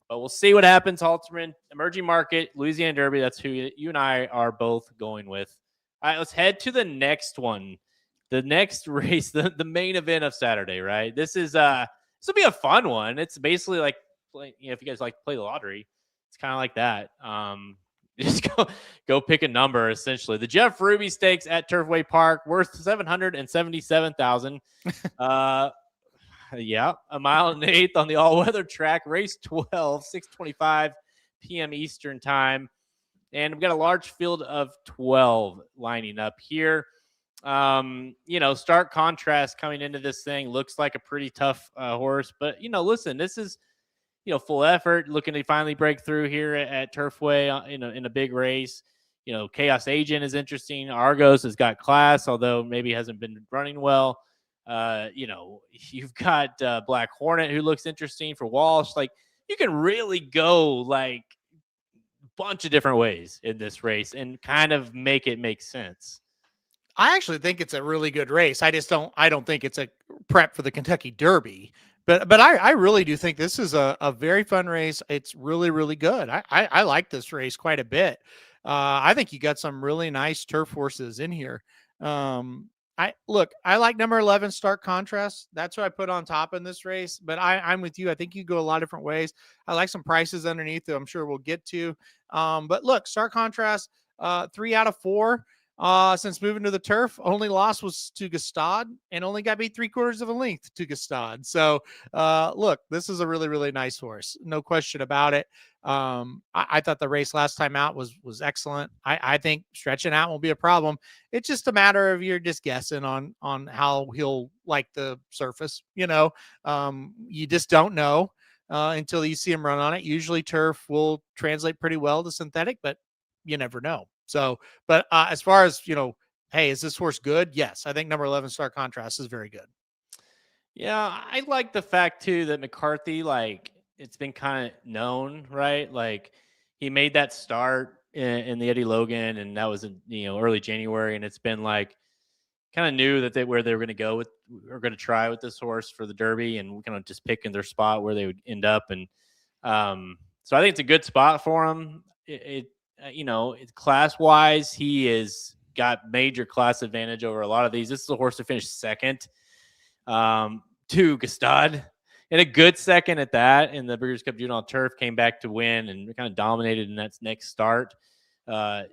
But we'll see what happens. Halterman, emerging market, Louisiana Derby. That's who you and I are both going with. All right, let's head to the next one. The next race, the main event of Saturday, right? This will be a fun one. It's basically like, if you guys like to play the lottery, it's kind of like that. Just go pick a number, essentially. The Jeff Ruby Stakes at Turfway Park, worth $777,000. Yeah, a mile and 1/8 on the all-weather track. Race 12, 6:25 p.m. Eastern time. And we've got a large field of 12 lining up here. Stark contrast coming into this thing. Looks like a pretty tough horse. But, listen, this is, full effort, looking to finally break through here at Turfway in a big race. Chaos Agent is interesting. Argos has got class, although maybe hasn't been running well. You've got Black Hornet, who looks interesting for Walsh. Like, you can really go like a bunch of different ways in this race and kind of make it make sense. I actually think it's a really good race. I don't think it's a prep for the Kentucky Derby, but I really do think this is a very fun race. It's really, really good. I like this race quite a bit. I think you got some really nice turf horses in here. I like number 11, Stark Contrast. That's what I put on top in this race, but I'm with you. I think you go a lot of different ways. I like some prices underneath that I'm sure we'll get to. But look, Stark Contrast, 3 out of 4 since moving to the turf. Only loss was to Gustad and only got beat 3/4 of a length to Gustad. So look, this is a really, really nice horse. No question about it. I thought the race last time out was excellent. I think stretching out won't be a problem. It's just a matter of you're just guessing on how he'll like the surface. You just don't know until you see him run on it. Usually turf will translate pretty well to synthetic, but you never know. So, but as far as, hey, is this horse good? Yes. I think number 11, Stark Contrast, is very good. Yeah, I like the fact too that McCarthy, like, it's been kind of known, right? Like, he made that start in the Eddie Logan, and that was in early January, and it's been like kind of knew that where they were going to go with, or going to try with this horse for the Derby, and kind of just picking their spot where they would end up, and so I think it's a good spot for him. It's class wise, he is got major class advantage over a lot of these. This is a horse to finish second to Gustad, and a good second at that in the Breeders' Cup Juvenile Turf. Came back to win and kind of dominated in that next start. Had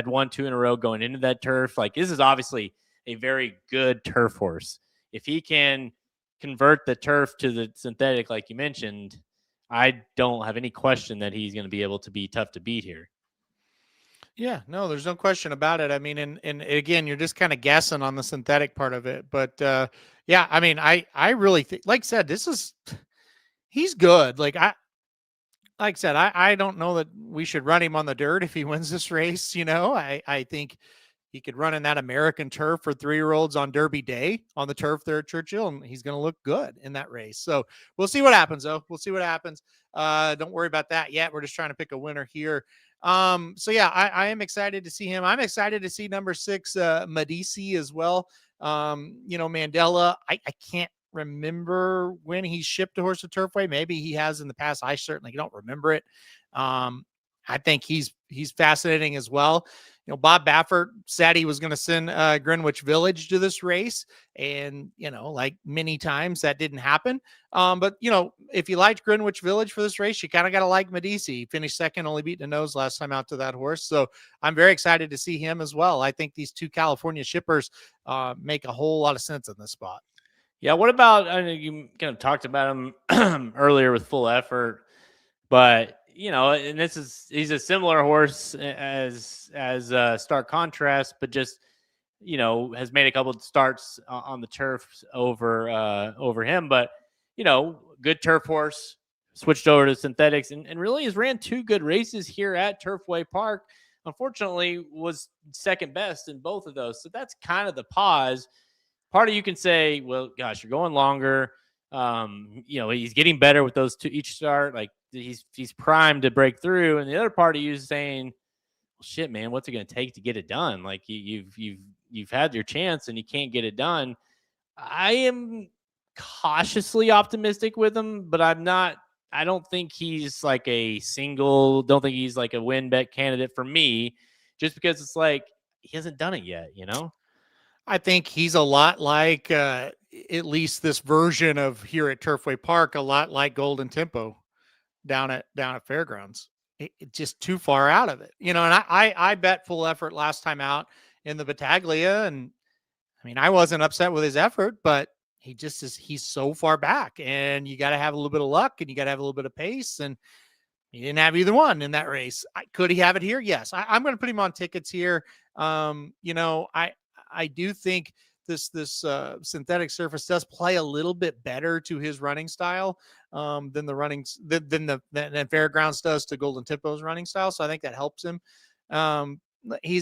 won 2 in a row going into that turf. Like, this is obviously a very good turf horse. If he can convert the turf to the synthetic, like you mentioned, I don't have any question that he's going to be able to be tough to beat here. Yeah, no, there's no question about it. I mean, and again, you're just kind of guessing on the synthetic part of it. But yeah, I mean, I really think, like I said, he's good. Like I said, I don't know that we should run him on the dirt if he wins this race. I think he could run in that American turf for 3-year-olds on Derby Day on the turf there at Churchill, and he's going to look good in that race. So we'll see what happens, though. We'll see what happens. Don't worry about that yet. We're just trying to pick a winner here. So yeah, I am excited to see him. I'm excited to see number 6, Medici as well. Mandela, I can't remember when he shipped a horse to Turfway. Maybe he has in the past. I certainly don't remember it. I think he's fascinating as well. Bob Baffert said he was going to send Greenwich Village to this race, and like many times that didn't happen. But if you liked Greenwich Village for this race, you kind of got to like Medici. He finished second, only beating the nose last time out to that horse. So I'm very excited to see him as well. I think these 2 California shippers make a whole lot of sense in this spot. Yeah, what about, I know you kind of talked about him earlier with full effort, but and he's a similar horse as Stark Contrast, but just has made a couple of starts on the turf over him, but good turf horse, switched over to synthetics, and really has ran 2 good races here at Turfway Park. Unfortunately, was second best in both of those, so that's kind of the pause. Part of you can say, well, gosh, you're going longer. He's getting better with those 2 each start. Like, he's primed to break through. And the other part of you is saying, well, shit, man, what's it going to take to get it done? Like, you've had your chance and you can't get it done. I am cautiously optimistic with him, but I don't think he's like don't think he's like a win bet candidate for me, just because it's like he hasn't done it yet, you know? I think he's a lot like, at least this version of here at Turfway Park, a lot like Golden Tempo down at Fairgrounds. It just too far out of it, and I bet full effort last time out in the Battaglia, and I mean, I wasn't upset with his effort, but he's so far back, and you got to have a little bit of luck, and you got to have a little bit of pace, and he didn't have either one in that race. Could he have it here? Yes. I'm going to put him on tickets here. I do think this synthetic surface does play a little bit better to his running style than than Fairgrounds does to Golden Tempo's running style. So I think that helps him. He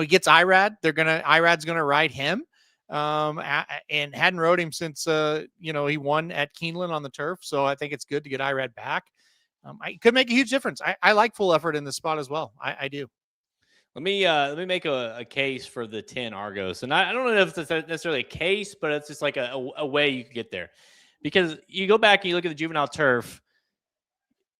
gets IRAD. IRAD's going to ride him. And hadn't rode him since he won at Keeneland on the turf. So I think it's good to get IRAD back. I could make a huge difference. I like full effort in this spot as well. I do. Let me make a case for the 10 Argos. And I don't know if it's necessarily a case, but it's just like a way you could get there. Because you go back and you look at the juvenile turf,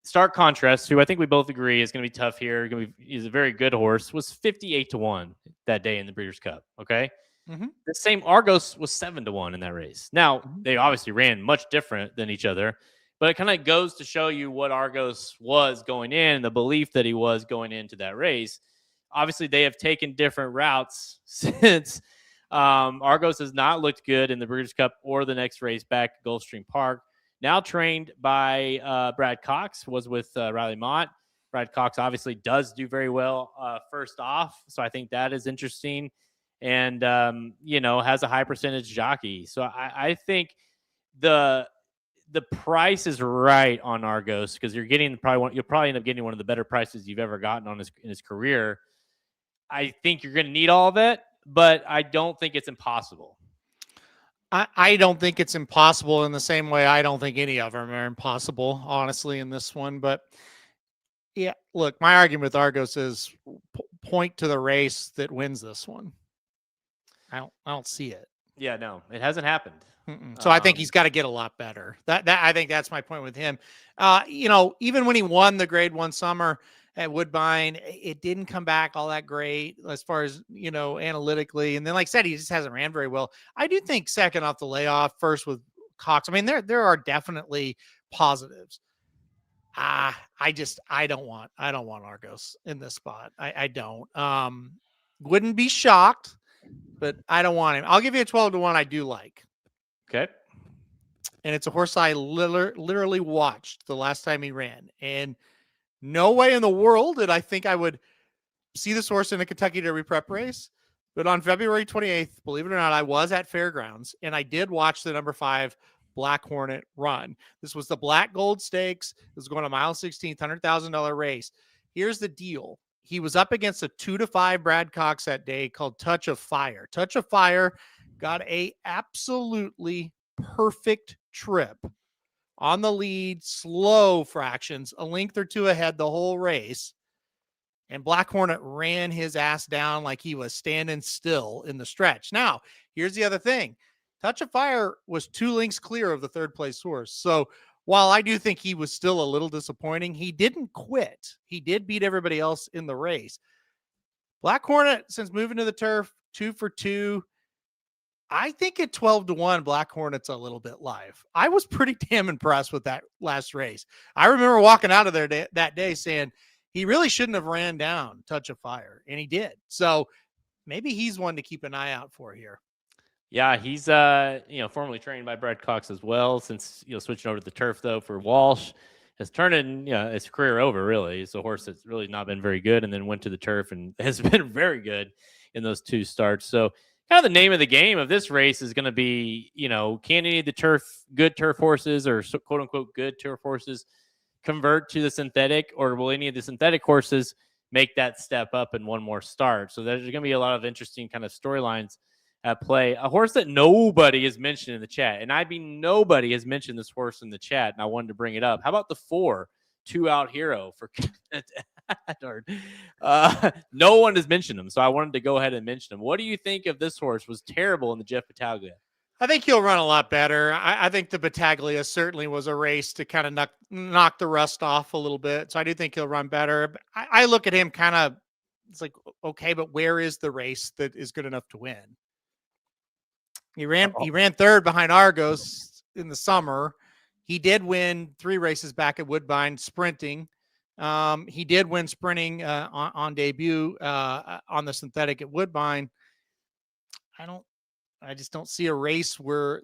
stark contrast, who I think we both agree is going to be tough here. He's a very good horse, was 58-1 that day in the Breeders' Cup. Okay. Mm-hmm. The same Argos was 7-1 in that race. Now, they obviously ran much different than each other, but it kind of goes to show you what Argos was going in and the belief that he was going into that race. Obviously, they have taken different routes since Argos has not looked good in the Breeders' Cup or the next race back at Gulfstream Park. Now trained by Brad Cox, was with Riley Mott. Brad Cox obviously does do very well first off, so I think that is interesting. And, has a high percentage jockey. So I think the price is right on Argos because you'll probably end up getting one of the better prices you've ever gotten in his career. I think you're going to need all of it, but I don't think it's impossible. I don't think it's impossible in the same way I don't think any of them are impossible, honestly, in this one. But yeah, look, my argument with Argos is point to the race that wins this one. I don't see it. Yeah, no, it hasn't happened. So I think he's got to get a lot better. That I think that's my point with him. Even when he won the Grade 1 Summer at Woodbine, it didn't come back all that great as far as, analytically. And then, like I said, he just hasn't ran very well. I do think second off the layoff, first with Cox. I mean, there are definitely positives. I don't want Argos in this spot. I don't. Wouldn't be shocked, but I don't want him. I'll give you a 12-1 I do like. Okay. And it's a horse I literally watched the last time he ran. And no way in the world did I think I would see this horse in a Kentucky Derby prep race. But on February 28th, believe it or not, I was at Fairgrounds and I did watch the number 5 Black Hornet run. This was the Black Gold Stakes. It was going a mile 16th, $100,000 race. Here's the deal. He was up against a 2-5 Brad Cox that day called Touch of Fire. Touch of Fire got a absolutely perfect trip on the lead, slow fractions, a length or two ahead the whole race. And Black Hornet ran his ass down like he was standing still in the stretch. Now, here's the other thing. Touch of Fire was 2 lengths clear of the third place horse. So while I do think he was still a little disappointing, he didn't quit. He did beat everybody else in the race. Black Hornet, since moving to the turf, 2 for 2. I think at 12-1, Black Hornet's a little bit live. I was pretty damn impressed with that last race. I remember walking out of there that day saying he really shouldn't have ran down Touch of Fire, and he did. So maybe he's one to keep an eye out for here. Yeah, he's formerly trained by Brad Cox as well. Since switching over to the turf though for Walsh, has turned in his career over. Really, it's a horse that's really not been very good, and then went to the turf and has been very good in those 2 starts. So kind of the name of the game of this race is going to be, can any of the good turf horses or quote unquote good turf horses convert to the synthetic, or will any of the synthetic horses make that step up in one more start? So there's going to be a lot of interesting kind of storylines at play. A horse that nobody has mentioned in the chat, and I mean nobody has mentioned this horse in the chat, and I wanted to bring it up. How about the 4 2 Out Hero for no one has mentioned him, so I wanted to go ahead and mention him. What do you think of this horse? Was terrible in the Jeff Battaglia. I think he'll run a lot better. I think the Battaglia certainly was a race to kind of knock the rust off a little bit. So I do think he'll run better. But I look at him kind of, it's like, okay, but where is the race that is good enough to win? He ran third behind Argos in the summer. He did win 3 races back at Woodbine sprinting. He did win sprinting on debut on the synthetic at Woodbine. I just don't see a race where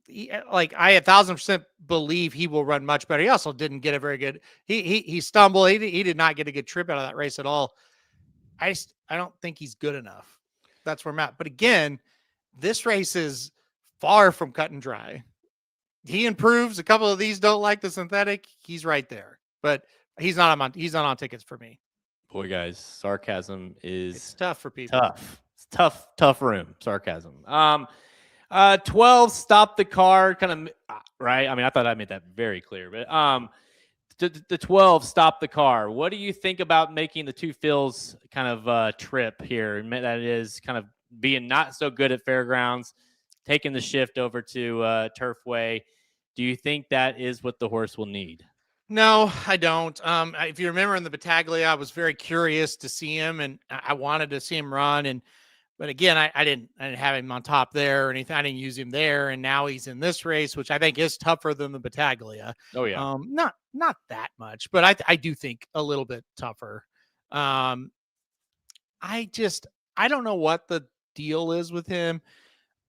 I 1,000% believe he will run much better. He also didn't get a very good. He stumbled. He did not get a good trip out of that race at all. I don't think he's good enough. That's where I'm at. But again, this race is far from cut and dry. He improves. A couple of these don't like the synthetic. He's right there, but he's not on tickets for me. Boy, guys, sarcasm It's tough for people. Tough. It's tough room. Sarcasm. 12, stop the car, kind of right. I mean, I thought I made that very clear, but the 12, stop the car. What do you think about making the 2 fills kind of trip here? That is kind of being not so good at fairgrounds, taking the shift over to Turfway. Do you think that is what the horse will need? No, I don't. If you remember in the Battaglia, I was very curious to see him, and I wanted to see him run. But again, I didn't have him on top there or anything. I didn't use him there, and now he's in this race, which I think is tougher than the Battaglia. Oh yeah, not that much, but I do think a little bit tougher. I don't know what the deal is with him.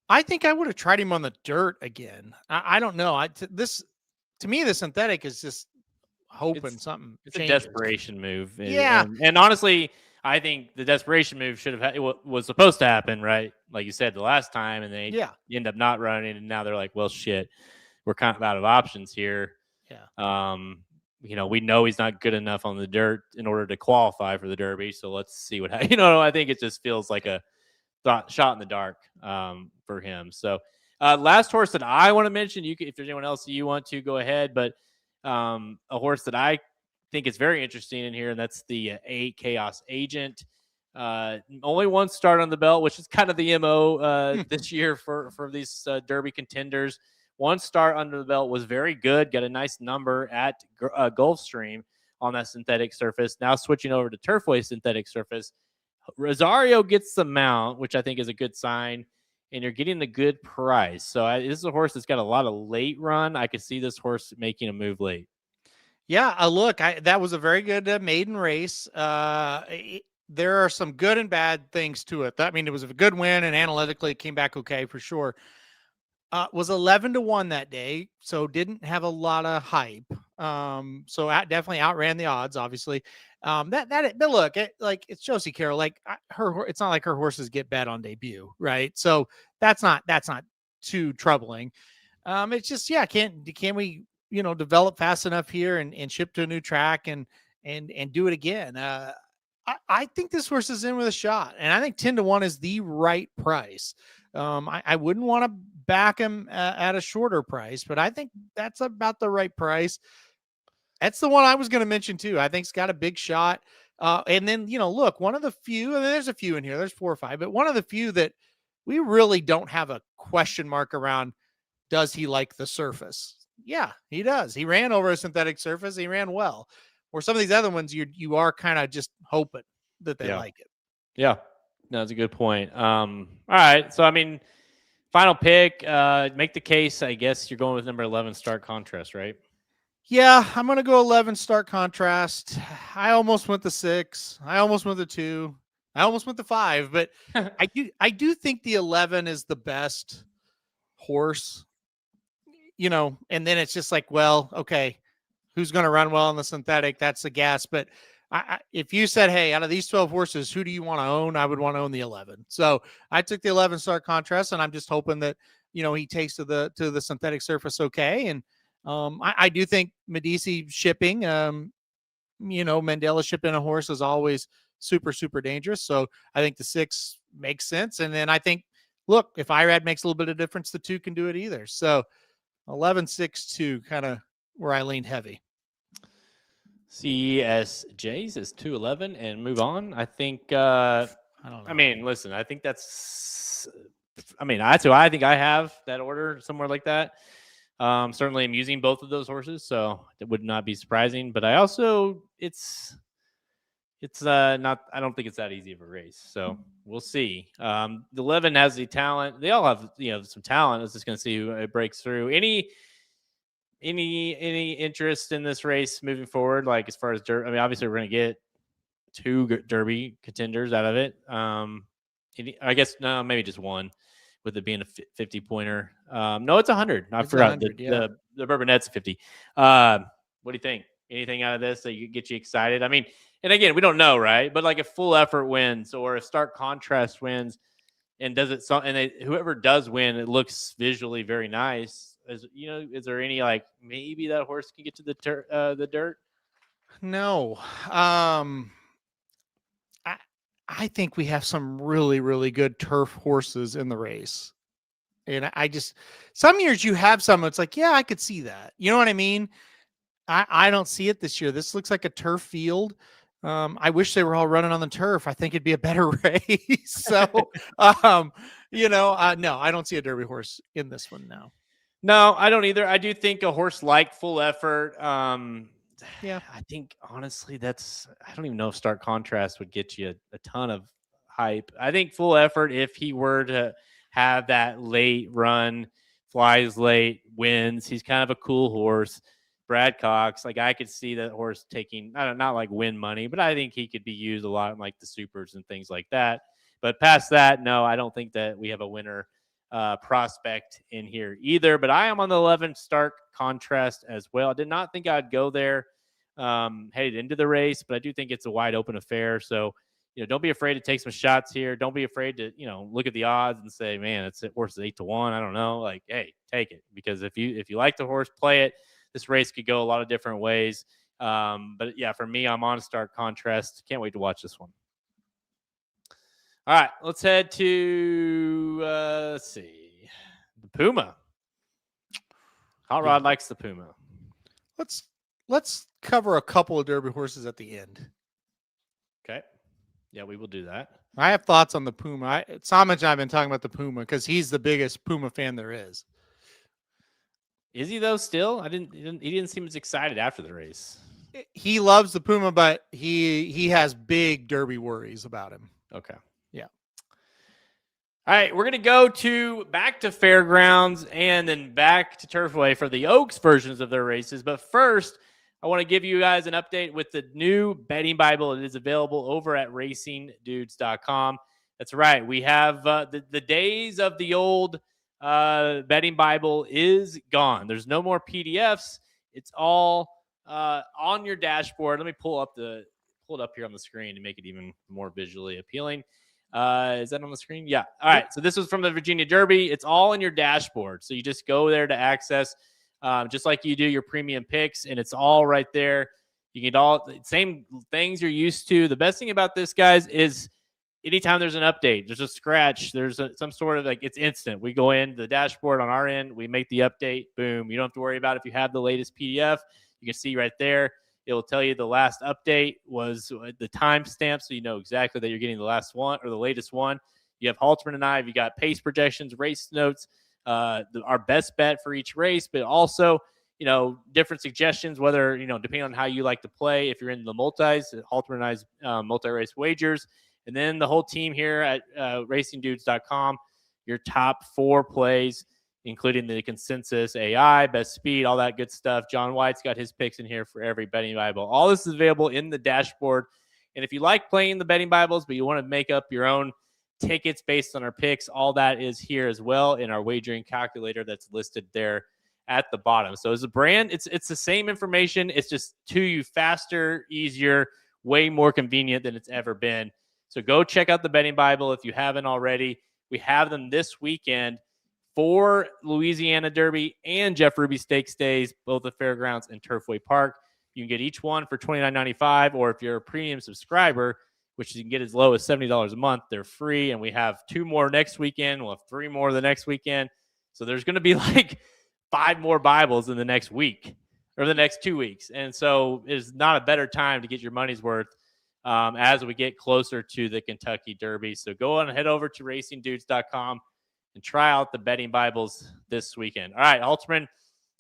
I think I would have tried him on the dirt again. I don't know. To me, the synthetic is just hoping something. It's changes. A desperation move. Yeah, and honestly, I think the desperation move should have was supposed to happen, right? Like you said, the last time, and they end up not running, and now they're like, well, shit, we're kind of out of options here. Yeah. We know he's not good enough on the dirt in order to qualify for the Derby. So let's see what happens. I think it just feels like a shot in the dark for him. So last horse that I want to mention, if there's anyone else that you want to, go ahead. But a horse that I think is very interesting in here, and that's the 8 Chaos Agent. Only 1 start on the belt, which is kind of the MO this year for these Derby contenders. 1 start under the belt, was very good, got a nice number at Gulfstream on that synthetic surface. Now switching over to Turfway synthetic surface. Rosario gets the mount, which I think is a good sign, and you're getting the good price. So this is a horse that's got a lot of late run. I could see this horse making a move late. Yeah, look, that was a very good maiden race. There are some good and bad things to it. I mean, it was a good win, and analytically it came back okay for sure. Was 11-1 that day, so didn't have a lot of hype. So definitely outran the odds, obviously. But look, it's Josie Carroll. Like it's not like her horses get bet on debut, right? So that's not too troubling. It's just can we develop fast enough here and ship to a new track and do it again? I think this horse is in with a shot, and I think 10-1 is the right price. I wouldn't want to back him at a shorter price, but I think that's about the right price. That's the one I was going to mention too. I think it's got a big shot. And then, look, one of the few, I mean, there's a few in here, there's 4 or 5, but one of the few that we really don't have a question mark around, does he like the surface? Yeah, he does. He ran over a synthetic surface. He ran well. Or some of these other ones, you are kind of just hoping that they like it. Yeah, no, that's a good point. All right. So, I mean, final pick, make the case. I guess you're going with number 11, Stark Contrast, right? Yeah, I'm going to go 11, Stark Contrast. I almost went the 6. I almost went the 2. I almost went the 5. But I do think the 11 is the best horse, and then it's just like, well, okay, who's going to run well in the synthetic? That's the guess. But if you said, hey, out of these 12 horses, who do you want to own? I would want to own the 11. So I took the 11 Stark Contrast, and I'm just hoping that, he takes to the synthetic surface okay. And I do think Medici shipping, Mandela shipping a horse is always super, super dangerous. So I think the 6 makes sense. And then I think, look, if IRAD makes a little bit of difference, the 2 can do it either. So 11, 6, 2, kind of where I leaned heavy. CSJs is 211 and move on. I think, I don't know. I mean, listen, I think that's I mean, that's who I think I have that order somewhere like that. Certainly I'm using both of those horses, so it would not be surprising. But I also, it's not, I don't think it's that easy of a race. So we'll see. The 11 has the talent. They all have, some talent. I was just going to see who it breaks through. Any interest in this race moving forward? Like as far as Derby, I mean, obviously we're going to get 2 Derby contenders out of it. I guess no, maybe just one, with it being a 50 pointer. No, it's 100. I forgot the Bourbonette's 50. What do you think? Anything out of this that get you excited? I mean, and again, we don't know, right? But like if Full Effort wins or if Stark Contrast wins, and does it whoever does win, it looks visually very nice. Is there any like maybe that horse can get to the dirt? No. I think we have some really, really good turf horses in the race. And I just, some years you have some, it's like, yeah, I could see that. You know what I mean? I don't see it this year. This looks like a turf field. I wish they were all running on the turf. I think it'd be a better race. So, no, I don't see a Derby horse in this one now. No, I don't either. I do think a horse like Full Effort. Yeah, I think honestly, I don't even know if Stark Contrast would get you a ton of hype. I think Full Effort, if he were to have that late run, flies late, wins, he's kind of a cool horse. Brad Cox, like I could see that horse taking, not like win money, but I think he could be used a lot in like the supers and things like that. But past that, no, I don't think that we have a winner prospect in here either. But I am on the 11 Stark Contrast as well. I did not think I'd go there headed into the race, but I do think it's a wide open affair. So, don't be afraid to take some shots here. Don't be afraid to, look at the odds and say, man, it's horse is 8-1. I don't know. Like, hey, take it, because if you like the horse, play it. This race could go a lot of different ways. But yeah, for me, I'm on Stark Contrast. Can't wait to watch this one. All right, let's head to let's see, the Puma. Hot Rod likes the Puma. Let's cover a couple of Derby horses at the end. Okay. Yeah, we will do that. I have thoughts on the Puma. Samich and I have been talking about the Puma because he's the biggest Puma fan there is. Is he though? Still, he didn't seem as excited after the race. He loves the Puma, but he has big Derby worries about him. Okay. Yeah. All right, we're gonna go back to Fairgrounds and then back to Turfway for the Oaks versions of their races. But first, I want to give you guys an update with the new betting Bible. It is available over at racingdudes.com. That's right. We have the days of the old betting Bible is gone. There's no more PDFs. It's all on your dashboard. Let me pull it up here on the screen to make it even more visually appealing. Is that on the screen? Yeah. All right. So this was from the Virginia Derby. It's all in your dashboard. So you just go there to access, just like you do your premium picks, and it's all right there. You get all the same things you're used to. The best thing about this, guys, is anytime there's an update, there's a scratch, there's some sort of it's instant. We go in the dashboard on our end, we make the update, boom. You don't have to worry about if you have the latest PDF. You can see right there. It will tell you the last update was the timestamp, so you know exactly that you're getting the last one or the latest one. You have Halterman and I. You got pace projections, race notes, our best bet for each race, but also different suggestions, whether depending on how you like to play. If you're into the multis, Halterman and I's multi-race wagers. And then the whole team here at racingdudes.com, your top 4 plays, including the consensus, AI, best speed, all that good stuff. John White's got his picks in here for every betting Bible. All this is available in the dashboard. And if you like playing the betting Bibles, but you want to make up your own tickets based on our picks, all that is here as well in our wagering calculator that's listed there at the bottom. So as a brand, it's the same information. It's just to you faster, easier, way more convenient than it's ever been. So go check out the betting Bible if you haven't already. We have them this weekend for Louisiana Derby and Jeff Ruby Stakes Days, both at Fairgrounds and Turfway Park. You can get each one for $29.95, or if you're a premium subscriber, which you can get as low as $70 a month, they're free. And we have 2 more next weekend. We'll have 3 more the next weekend. So there's going to be like 5 more Bibles in the next week or the next 2 weeks. And so it's not a better time to get your money's worth as we get closer to the Kentucky Derby. So go on and head over to racingdudes.com and try out the betting Bibles this weekend. All right, Halterman,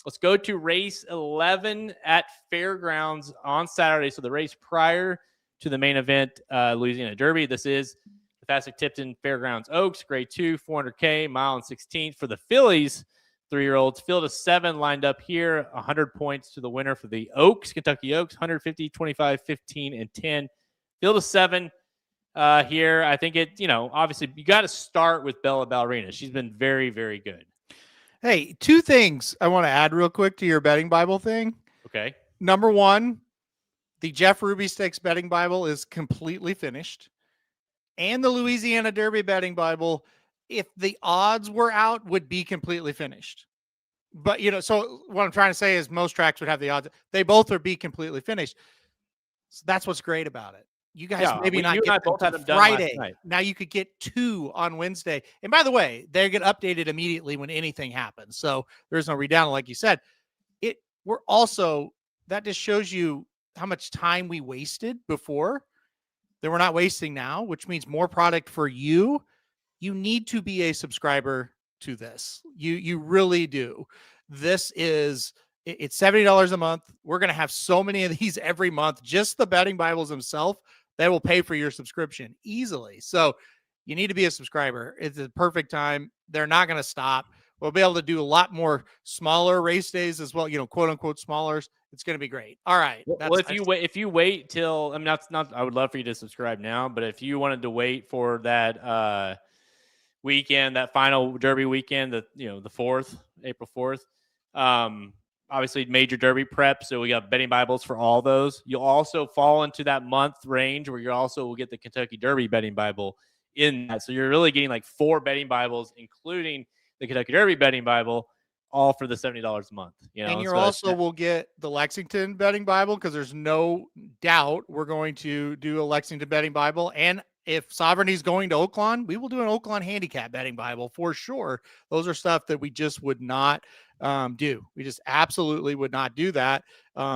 let's go to race 11 at Fairgrounds on Saturday. So the race prior to the main event, Louisiana Derby. This is the Fastest Tipton Fairgrounds Oaks, grade 2, 400K, mile and 16th for the fillies. 3-year-olds. Field of 7 lined up here. 100 points to the winner for the Oaks, Kentucky Oaks. 150, 25, 15, and 10. Field of 7 here. I think it, obviously you got to start with Bella Ballerina. She's been very, very good. Hey, 2 things I want to add real quick to your betting Bible thing. Okay. Number 1, the Jeff Ruby Stakes betting Bible is completely finished. And the Louisiana Derby betting Bible, if the odds were out, would be completely finished. But, so what I'm trying to say is most tracks would have the odds. They both are be completely finished. So that's what's great about it. You guys maybe not get both had them done Friday. last night. Now you could get 2 on Wednesday. And by the way, they get updated immediately when anything happens. So there's no redown, like you said. That just shows you how much time we wasted before that we're not wasting now, which means more product for you. You need to be a subscriber to this. You really do. It's $70 a month. We're going to have so many of these every month. Just the betting Bibles themselves, they will pay for your subscription easily. So you need to be a subscriber. It's the perfect time. They're not going to stop. We'll be able to do a lot more smaller race days as well, quote unquote smallers. It's going to be great. All right. Well, if you wait till, I would love for you to subscribe now, but if you wanted to wait for that weekend, that final Derby weekend, the 4th, April 4th, obviously major Derby prep. So we got betting Bibles for all those. You'll also fall into that month range where you also will get the Kentucky Derby betting Bible in that. So you're really getting like 4 betting Bibles, including the Kentucky Derby betting Bible, all for the $70 a month. And you also will get the Lexington betting Bible, because there's no doubt we're going to do a Lexington betting Bible. And if Sovereignty is going to Oaklawn, we will do an Oaklawn handicap betting Bible for sure. Those are stuff that we just would not do. We just absolutely would not do that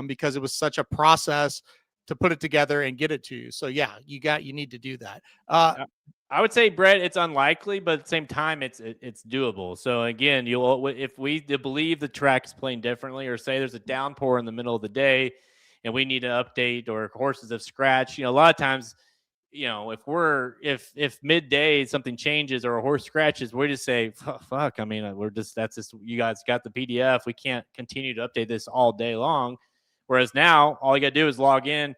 because it was such a process to put it together and get it to you. So yeah, you need to do that. I would say, Brett, it's unlikely, but at the same time, it's doable. So again, if we believe the track is playing differently, or say there's a downpour in the middle of the day, and we need to update, or horses have scratched, a lot of times, if midday something changes or a horse scratches, we just say, fuck. I mean, you guys got the PDF. We can't continue to update this all day long. Whereas now, all you got to do is log in,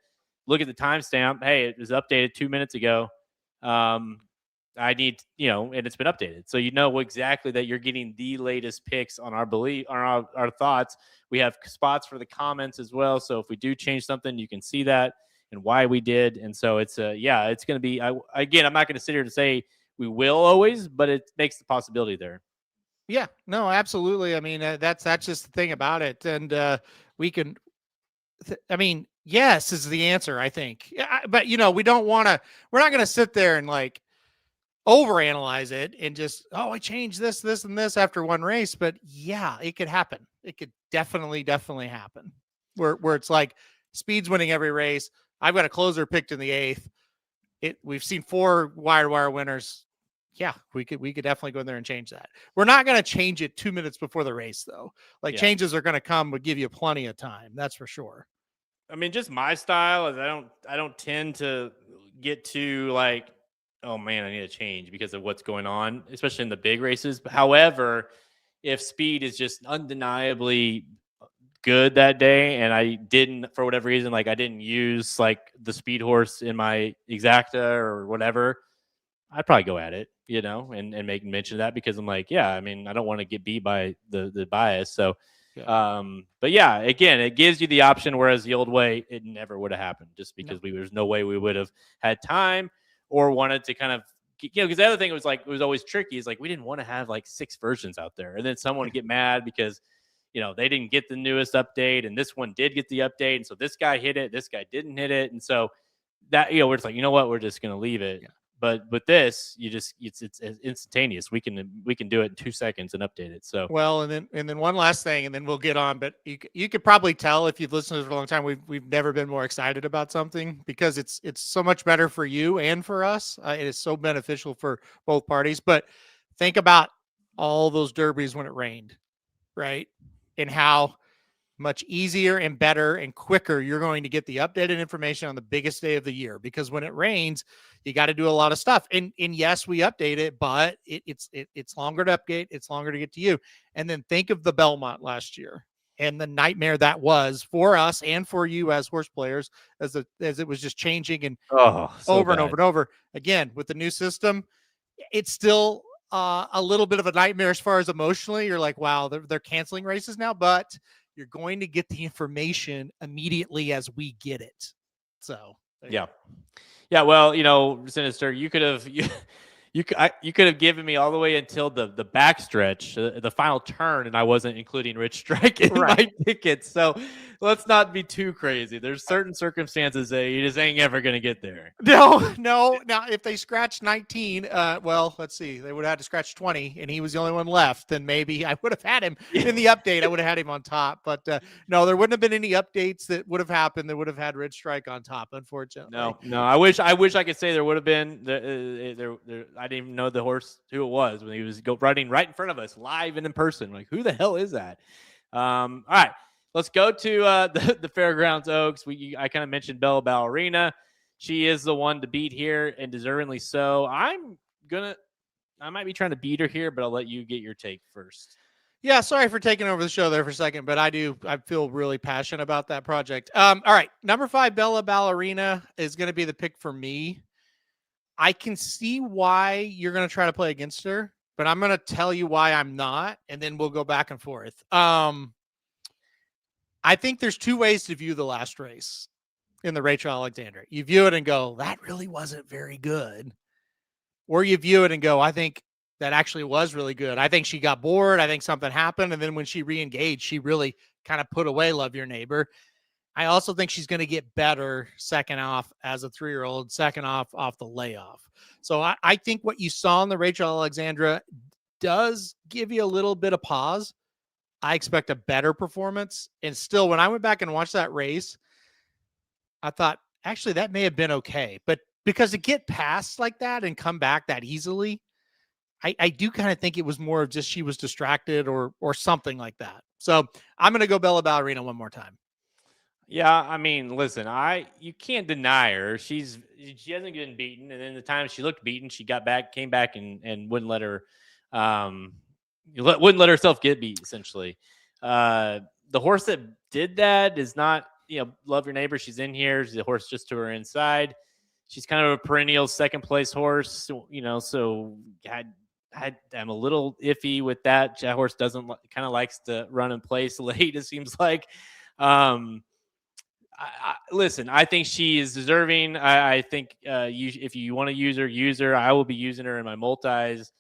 look at the timestamp. Hey, it was updated 2 minutes ago. I need, and it's been updated. So exactly that you're getting the latest picks on our thoughts. We have spots for the comments as well. So if we do change something, you can see that and why we did. And so it's it's going to be, I'm not going to sit here to say we will always, but it makes the possibility there. Yeah, no, absolutely. I mean, that's just the thing about it. And we can, yes is the answer, I think. But, we're not going to sit there and like overanalyze it and just, I changed this, and this after one race. But yeah, it could happen. It could definitely happen where it's like Speed's winning every race. I've got a closer picked in the 8th. We've seen 4 wire winners. Yeah, we could definitely go in there and change that. We're not going to change it 2 minutes before the race, though. Changes are going to come, but give you plenty of time. That's for sure. I mean, just my style is I don't tend to get to like, oh man, I need to change because of what's going on, especially in the big races. However, if Speed is just undeniably good that day, and I didn't, for whatever reason, I didn't use like the Speed horse in my exacta or whatever, I'd probably go at it, and make mention of that, because I'm like, I don't want to get beat by the bias. So, but yeah, again, it gives you the option, whereas the old way, it never would have happened, just because there's no way we would have had time or wanted to kind of, because the other thing was it was always tricky, is we didn't want to have 6 versions out there, and then someone would get mad because they didn't get the newest update, and this one did get the update, and so this guy hit it, this guy didn't hit it, and so that we're just what, we're just going to leave it. But with this, it's instantaneous. We can do it in 2 seconds and update it. So well, and then one last thing, and then we'll get on. But you could probably tell, if you've listened to us for a long time, we've never been more excited about something, because it's so much better for you and for us. It is so beneficial for both parties. But think about all those derbies when it rained, right? And how much easier and better and quicker you're going to get the updated information on the biggest day of the year. Because when it rains, you got to do a lot of stuff. And yes, we update it, but it's longer to update. It's longer to get to you. And then think of the Belmont last year and the nightmare that was for us and for you as horse players, as it was just changing and over and over and over. Again, with the new system, it's still a little bit of a nightmare as far as emotionally. You're like, wow, they're canceling races now, but you're going to get the information immediately as we get it. So yeah. Well, Sinister, you could have you could have given me all the way until the backstretch, the final turn, and I wasn't including Rich Strike in my tickets. So let's not be too crazy. There's certain circumstances that you just ain't ever going to get there. No. Now, if they scratched 19, well, let's see. They would have had to scratch 20, and he was the only one left. Then maybe I would have had him in the update. I would have had him on top. But no, there wouldn't have been any updates that would have happened that would have had Rich Strike on top, unfortunately. No. I wish I could say there would have been. I didn't even know the horse who it was when he was running right in front of us, live and in person. Like, who the hell is that? All right. Let's go to the Fairgrounds Oaks. I kind of mentioned Bella Ballerina. She is the one to beat here, and deservingly so. I might be trying to beat her here, but I'll let you get your take first. Yeah, sorry for taking over the show there for a second, but I feel really passionate about that project. All right, number 5, Bella Ballerina is going to be the pick for me. I can see why you're going to try to play against her, but I'm going to tell you why I'm not, and then we'll go back and forth. I think there's 2 ways to view the last race in the Rachel Alexandra. You view it and go, that really wasn't very good. Or you view it and go, I think that actually was really good. I think she got bored. I think something happened. And then when she re-engaged, she really kind of put away Love Your Neighbor. I also think she's going to get better second off as a 3-year-old, second off the layoff. So I think what you saw in the Rachel Alexandra does give you a little bit of pause. I expect a better performance. And still, when I went back and watched that race, I thought, actually, that may have been okay. But because to get past like that and come back that easily, I do kind of think it was more of just she was distracted or something like that. So I'm going to go Bella Ballerina one more time. Yeah, I mean, listen, you can't deny her. She hasn't been beaten, and then the time she looked beaten, she came back and wouldn't let her wouldn't let herself get beat, essentially. The horse that did that is not, Love Your Neighbor. She's in here. The horse just to her inside. She's kind of a perennial second place horse, so I'm a little iffy with that. That horse kind of likes to run in place late, it seems like. Listen, I think she is deserving. I think if you want to use her. I will be using her in my multis.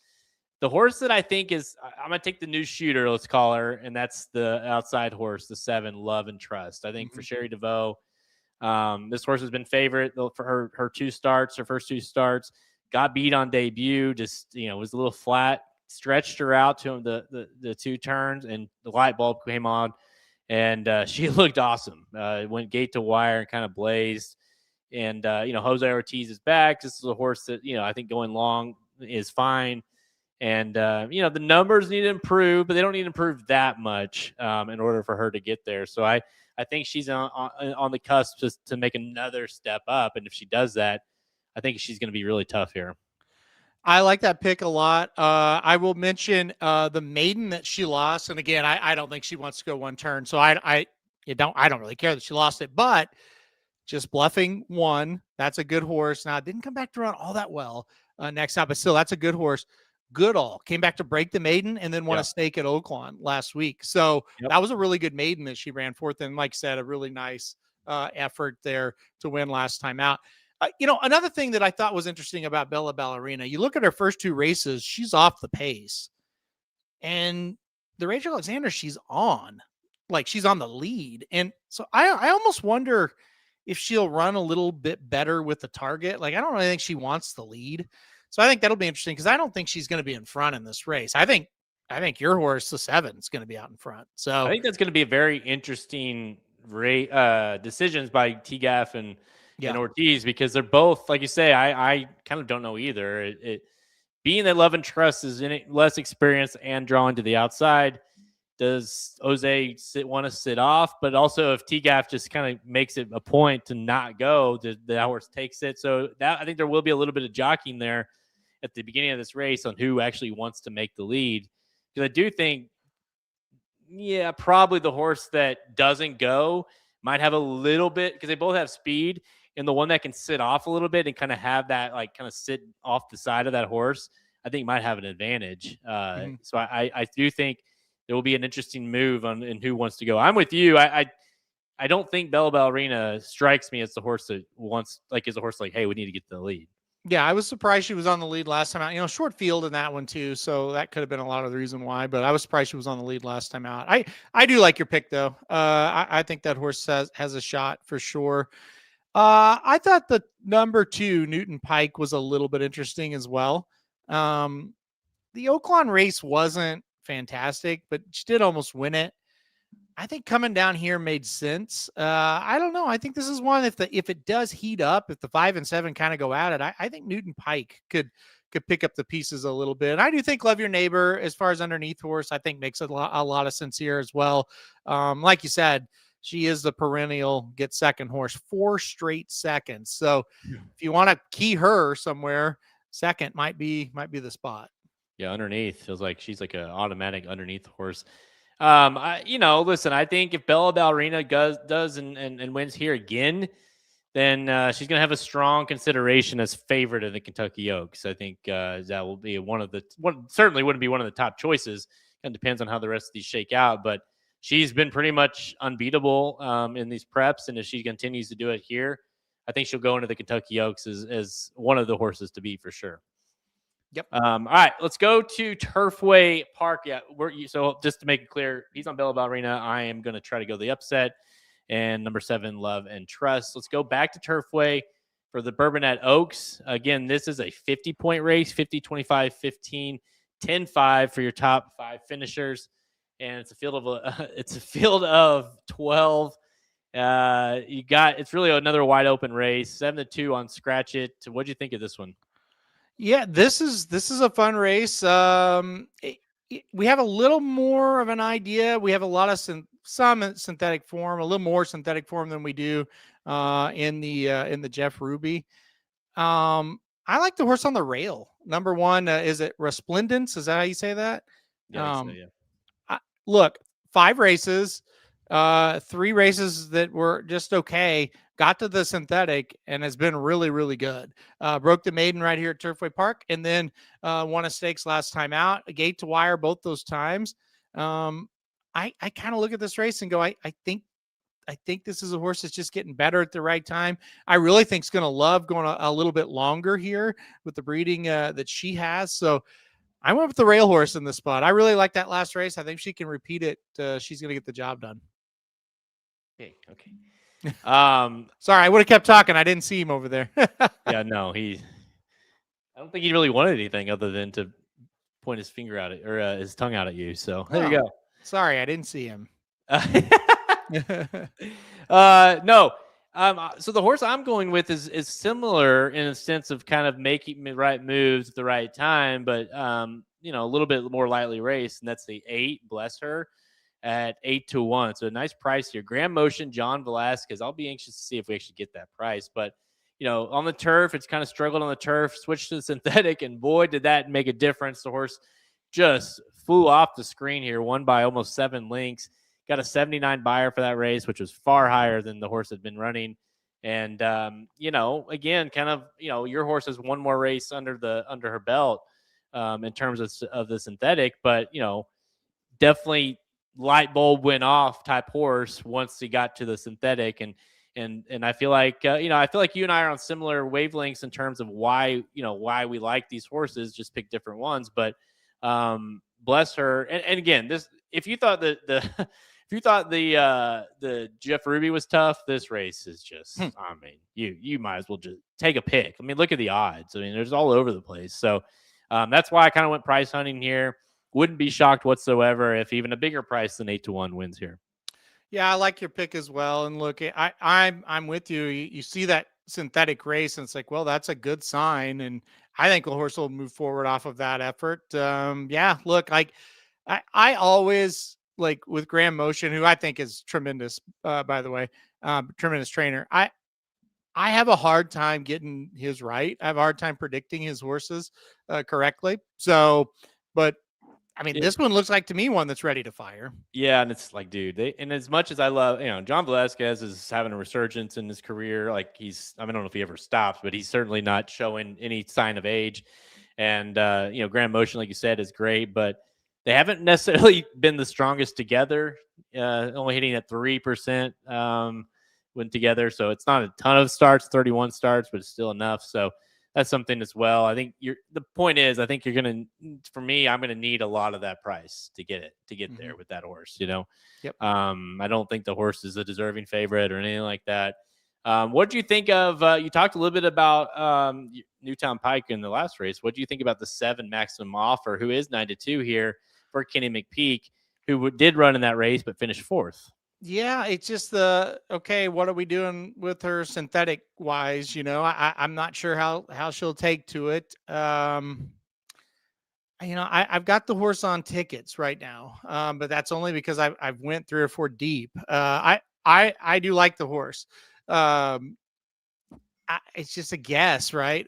The horse that I think I'm going to take the new shooter, let's call her, and that's the outside horse, the 7, Love and Trust. I think for Sherry DeVoe, this horse has been favorite for her 2 starts, her first 2 starts. Got beat on debut, just, was a little flat, stretched her out to him the 2 turns, and the light bulb came on, and she looked awesome. Went gate to wire and kind of blazed. And, Jose Ortiz is back. This is a horse that, I think going long is fine. And, the numbers need to improve, but they don't need to improve that much in order for her to get there. So I think she's on the cusp to make another step up. And if she does that, I think she's going to be really tough here. I like that pick a lot. I will mention the maiden that she lost. And again, I don't think she wants to go 1 turn. So I don't really care that she lost it, but just Bluffing won. That's a good horse. Now, it didn't come back to run all that well next time, but still, that's a good horse. Goodall came back to break the maiden and then won a stake at Oaklawn last week. So that was a really good maiden that she ran forth. And like I said, a really nice effort there to win last time out. Another thing that I thought was interesting about Bella Ballerina, you look at her first 2 races, she's off the pace. And the Rachel Alexandra, she's on the lead. And so I almost wonder if she'll run a little bit better with the target. Like, I don't really think she wants the lead. So I think that'll be interesting because I don't think she's going to be in front in this race. I think your horse, the 7, is going to be out in front. So I think that's going to be a very interesting decisions by T-Gaff and Ortiz, because they're both, like you say, I kind of don't know either. being that Love and Trust is in it, less experienced and drawing to the outside, does Jose want to sit off? But also, if T-Gaff just kind of makes it a point to not go, the horse takes it. So that I think there will be a little bit of jockeying there at the beginning of this race on who actually wants to make the lead. Because I do think, yeah, probably the horse that doesn't go might have a little bit, because they both have speed, and the one that can sit off a little bit and kind of have that, like, kind of sit off the side of that horse, I think might have an advantage. So I do think there will be an interesting move on in who wants to go. I'm with you. I don't think Bella Ballerina strikes me as the horse that wants, like, is a horse like, hey, we need to get to the lead. Yeah, I was surprised she was on the lead last time out. Short field in that one too, so that could have been a lot of the reason why. But I was surprised she was on the lead last time out. I do like your pick though. I think that horse has a shot for sure. I thought the number 2 Newton Pike was a little bit interesting as well. The Oaklawn race wasn't fantastic, but she did almost win it. I think coming down here made sense. I don't know. I think this is one, if it does heat up, if the 5 and 7 kind of go at it, I think Newton Pike could pick up the pieces a little bit. And I do think Love Your Neighbor, as far as underneath horse, I think makes a lot of sense here as well. Like you said, she is the perennial get second horse, 4 straight seconds. So if you want to key her somewhere, second might be the spot. Yeah, underneath feels like she's like an automatic underneath horse. Listen, I think if Bella Ballerina does and wins here again, then she's going to have a strong consideration as favorite in the Kentucky Oaks. I think that will be certainly wouldn't be one of the top choices. It depends on how the rest of these shake out, but she's been pretty much unbeatable in these preps, and if she continues to do it here, I think she'll go into the Kentucky Oaks as one of the horses to beat for sure. Yep. All right, let's go to Turfway Park. Yeah, so just to make it clear, he's on Bella Ballerina. I am going to try to go the upset, and number 7, Love and Trust. Let's go back to Turfway for the Bourbonette Oaks. Again, this is a 50-point race: 50, 25, 15, 10-5 for your top 5 finishers, and it's a field of 12. It's really another wide open race. 7-2 on Scratch It. What do you think of this one? Yeah, this is a fun race. We have a little more of an idea. We have a lot of some synthetic form, a little more synthetic form than we do in the Jeff Ruby. I like the horse on the rail. Number 1, is it Resplendence? Is that how you say that? Yeah, yeah. Look, 5 races, 3 races that were just okay. Got to the synthetic and has been really, really good. Broke the maiden right here at Turfway Park, and then won a stakes last time out. A gate to wire both those times. I kind of look at this race and go, I think this is a horse that's just getting better at the right time. I really think it's going to love going a little bit longer here with the breeding that she has. So I went with the rail horse in this spot. I really like that last race. I think she can repeat it. She's going to get the job done. Okay. Sorry, I would have kept talking. I didn't see him over there. Yeah, no, I don't think he really wanted anything other than to point his finger out at, or his tongue out at you. So there you go. Sorry, I didn't see him. No. So the horse I'm going with is similar in a sense of kind of making the right moves at the right time, but a little bit more lightly raced, and that's the 8, Bless Her, at 8-1. So a nice price here. Grand Motion, John Velasquez. I'll be anxious to see if we actually get that price. But, on the turf, it's kind of struggled on the turf, switched to the synthetic, and boy, did that make a difference. The horse just flew off the screen here, won by almost 7 lengths. Got a 79 buyer for that race, which was far higher than the horse had been running. And, again, kind of, your horse has one more race under her belt in terms of the synthetic, but, definitely light bulb went off type horse once he got to the synthetic. And I feel like, you and I are on similar wavelengths in terms of why we like these horses, just pick different ones. But Bless Her. And again, if you thought the Jeff Ruby was tough, this race is just, I mean, you might as well just take a pick. I mean, look at the odds. I mean, there's all over the place. So that's why I kind of went price hunting here. Wouldn't be shocked whatsoever if even a bigger price than 8-1 wins here. Yeah, I like your pick as well. And look, I'm with you. You see that synthetic race, and it's like, well, that's a good sign, and I think the horse will move forward off of that effort. Yeah, look, like I always like with Graham Motion, who I think is tremendous, by the way, tremendous trainer. I have a hard time getting his right. I have a hard time predicting his horses correctly. So, but I mean, this one looks like to me one that's ready to fire. Yeah, and it's like, dude, and as much as I love, John Velasquez is having a resurgence in his career. Like I don't know if he ever stops, but he's certainly not showing any sign of age. And Grand Motion, like you said, is great, but they haven't necessarily been the strongest together. Only hitting at 3% when together, so it's not a ton of starts, 31 starts, but it's still enough. So that's something as well. I think the point is, I think for me, I'm gonna need a lot of that price to get there with that horse. Yep. I don't think the horse is a deserving favorite or anything like that. What do you think of? You talked a little bit about Newtown Pike in the last race. What do you think about the 7 Maximum Offer, who is 9-2 here for Kenny McPeak, who did run in that race but finished 4th? Yeah, it's just okay, what are we doing with her synthetic wise? I'm not sure how she'll take to it. I've got the horse on tickets right now, but that's only because I've went 3 or 4 deep. I do like the horse. It's just a guess, right?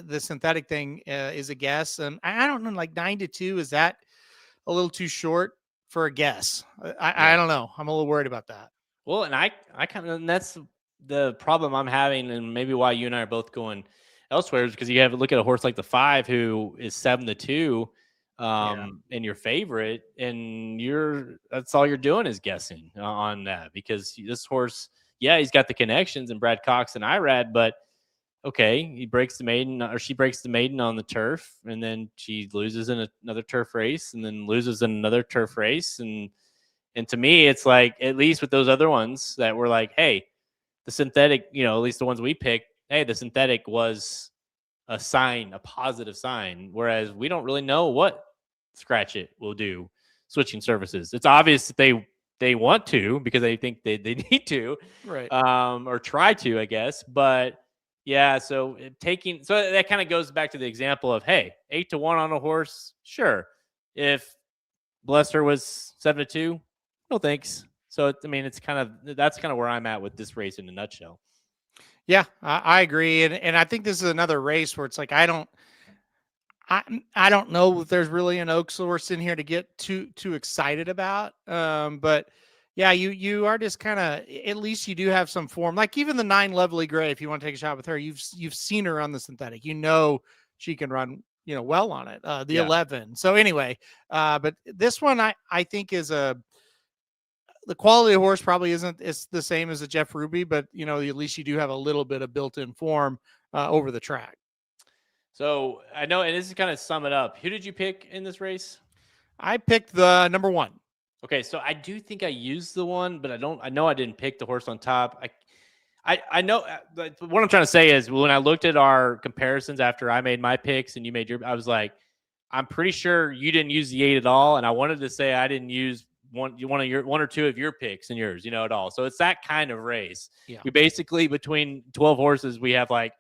The synthetic thing is a guess, and I don't know. Like 9-2, is that a little too short for a guess? I don't know. I'm a little worried about that. Well, and I kind of, and that's the problem I'm having, and maybe why you and I are both going elsewhere, is because you have to look at a horse like the 5 who is 7-2 and your favorite, and that's all you're doing is guessing on that, because this horse, he's got the connections and Brad Cox and Irad, but okay, he breaks the maiden, or she breaks the maiden on the turf, and then she loses in another turf race, and then loses in another turf race, and to me, it's like, at least with those other ones that were like, hey, the synthetic, at least the ones we picked, hey, the synthetic was a sign, a positive sign, whereas we don't really know what Scratch It will do switching services. It's obvious that they want to, because they think they need to, right? Or try to, I guess, but yeah, so that kind of goes back to the example of, hey, 8-1 on a horse. Sure. If Blesser was 7-2, no thanks. So, that's kind of where I'm at with this race in a nutshell. Yeah, I agree. And I think this is another race where it's like, I don't know if there's really an Oaks horse in here to get too excited about. But yeah, you are just kind of, at least you do have some form. Like even the 9 Lovely Gray, if you want to take a shot with her, you've seen her on the synthetic. She can run, well on it. The 11. So anyway, but this one I think is the quality of horse probably it's the same as the Jeff Ruby, but at least you do have a little bit of built-in form over the track. So I know, and this is kind of sum it up. Who did you pick in this race? I picked the number 1. Okay, so I do think I used the 1, but I know I didn't pick the horse on top. I know what I'm trying to say is, when I looked at our comparisons after I made my picks and you made I was like, I'm pretty sure you didn't use the 8 at all, and I wanted to say I didn't use one or two of your picks and yours, at all. So it's that kind of race. Yeah. We basically, between 12 horses, we have like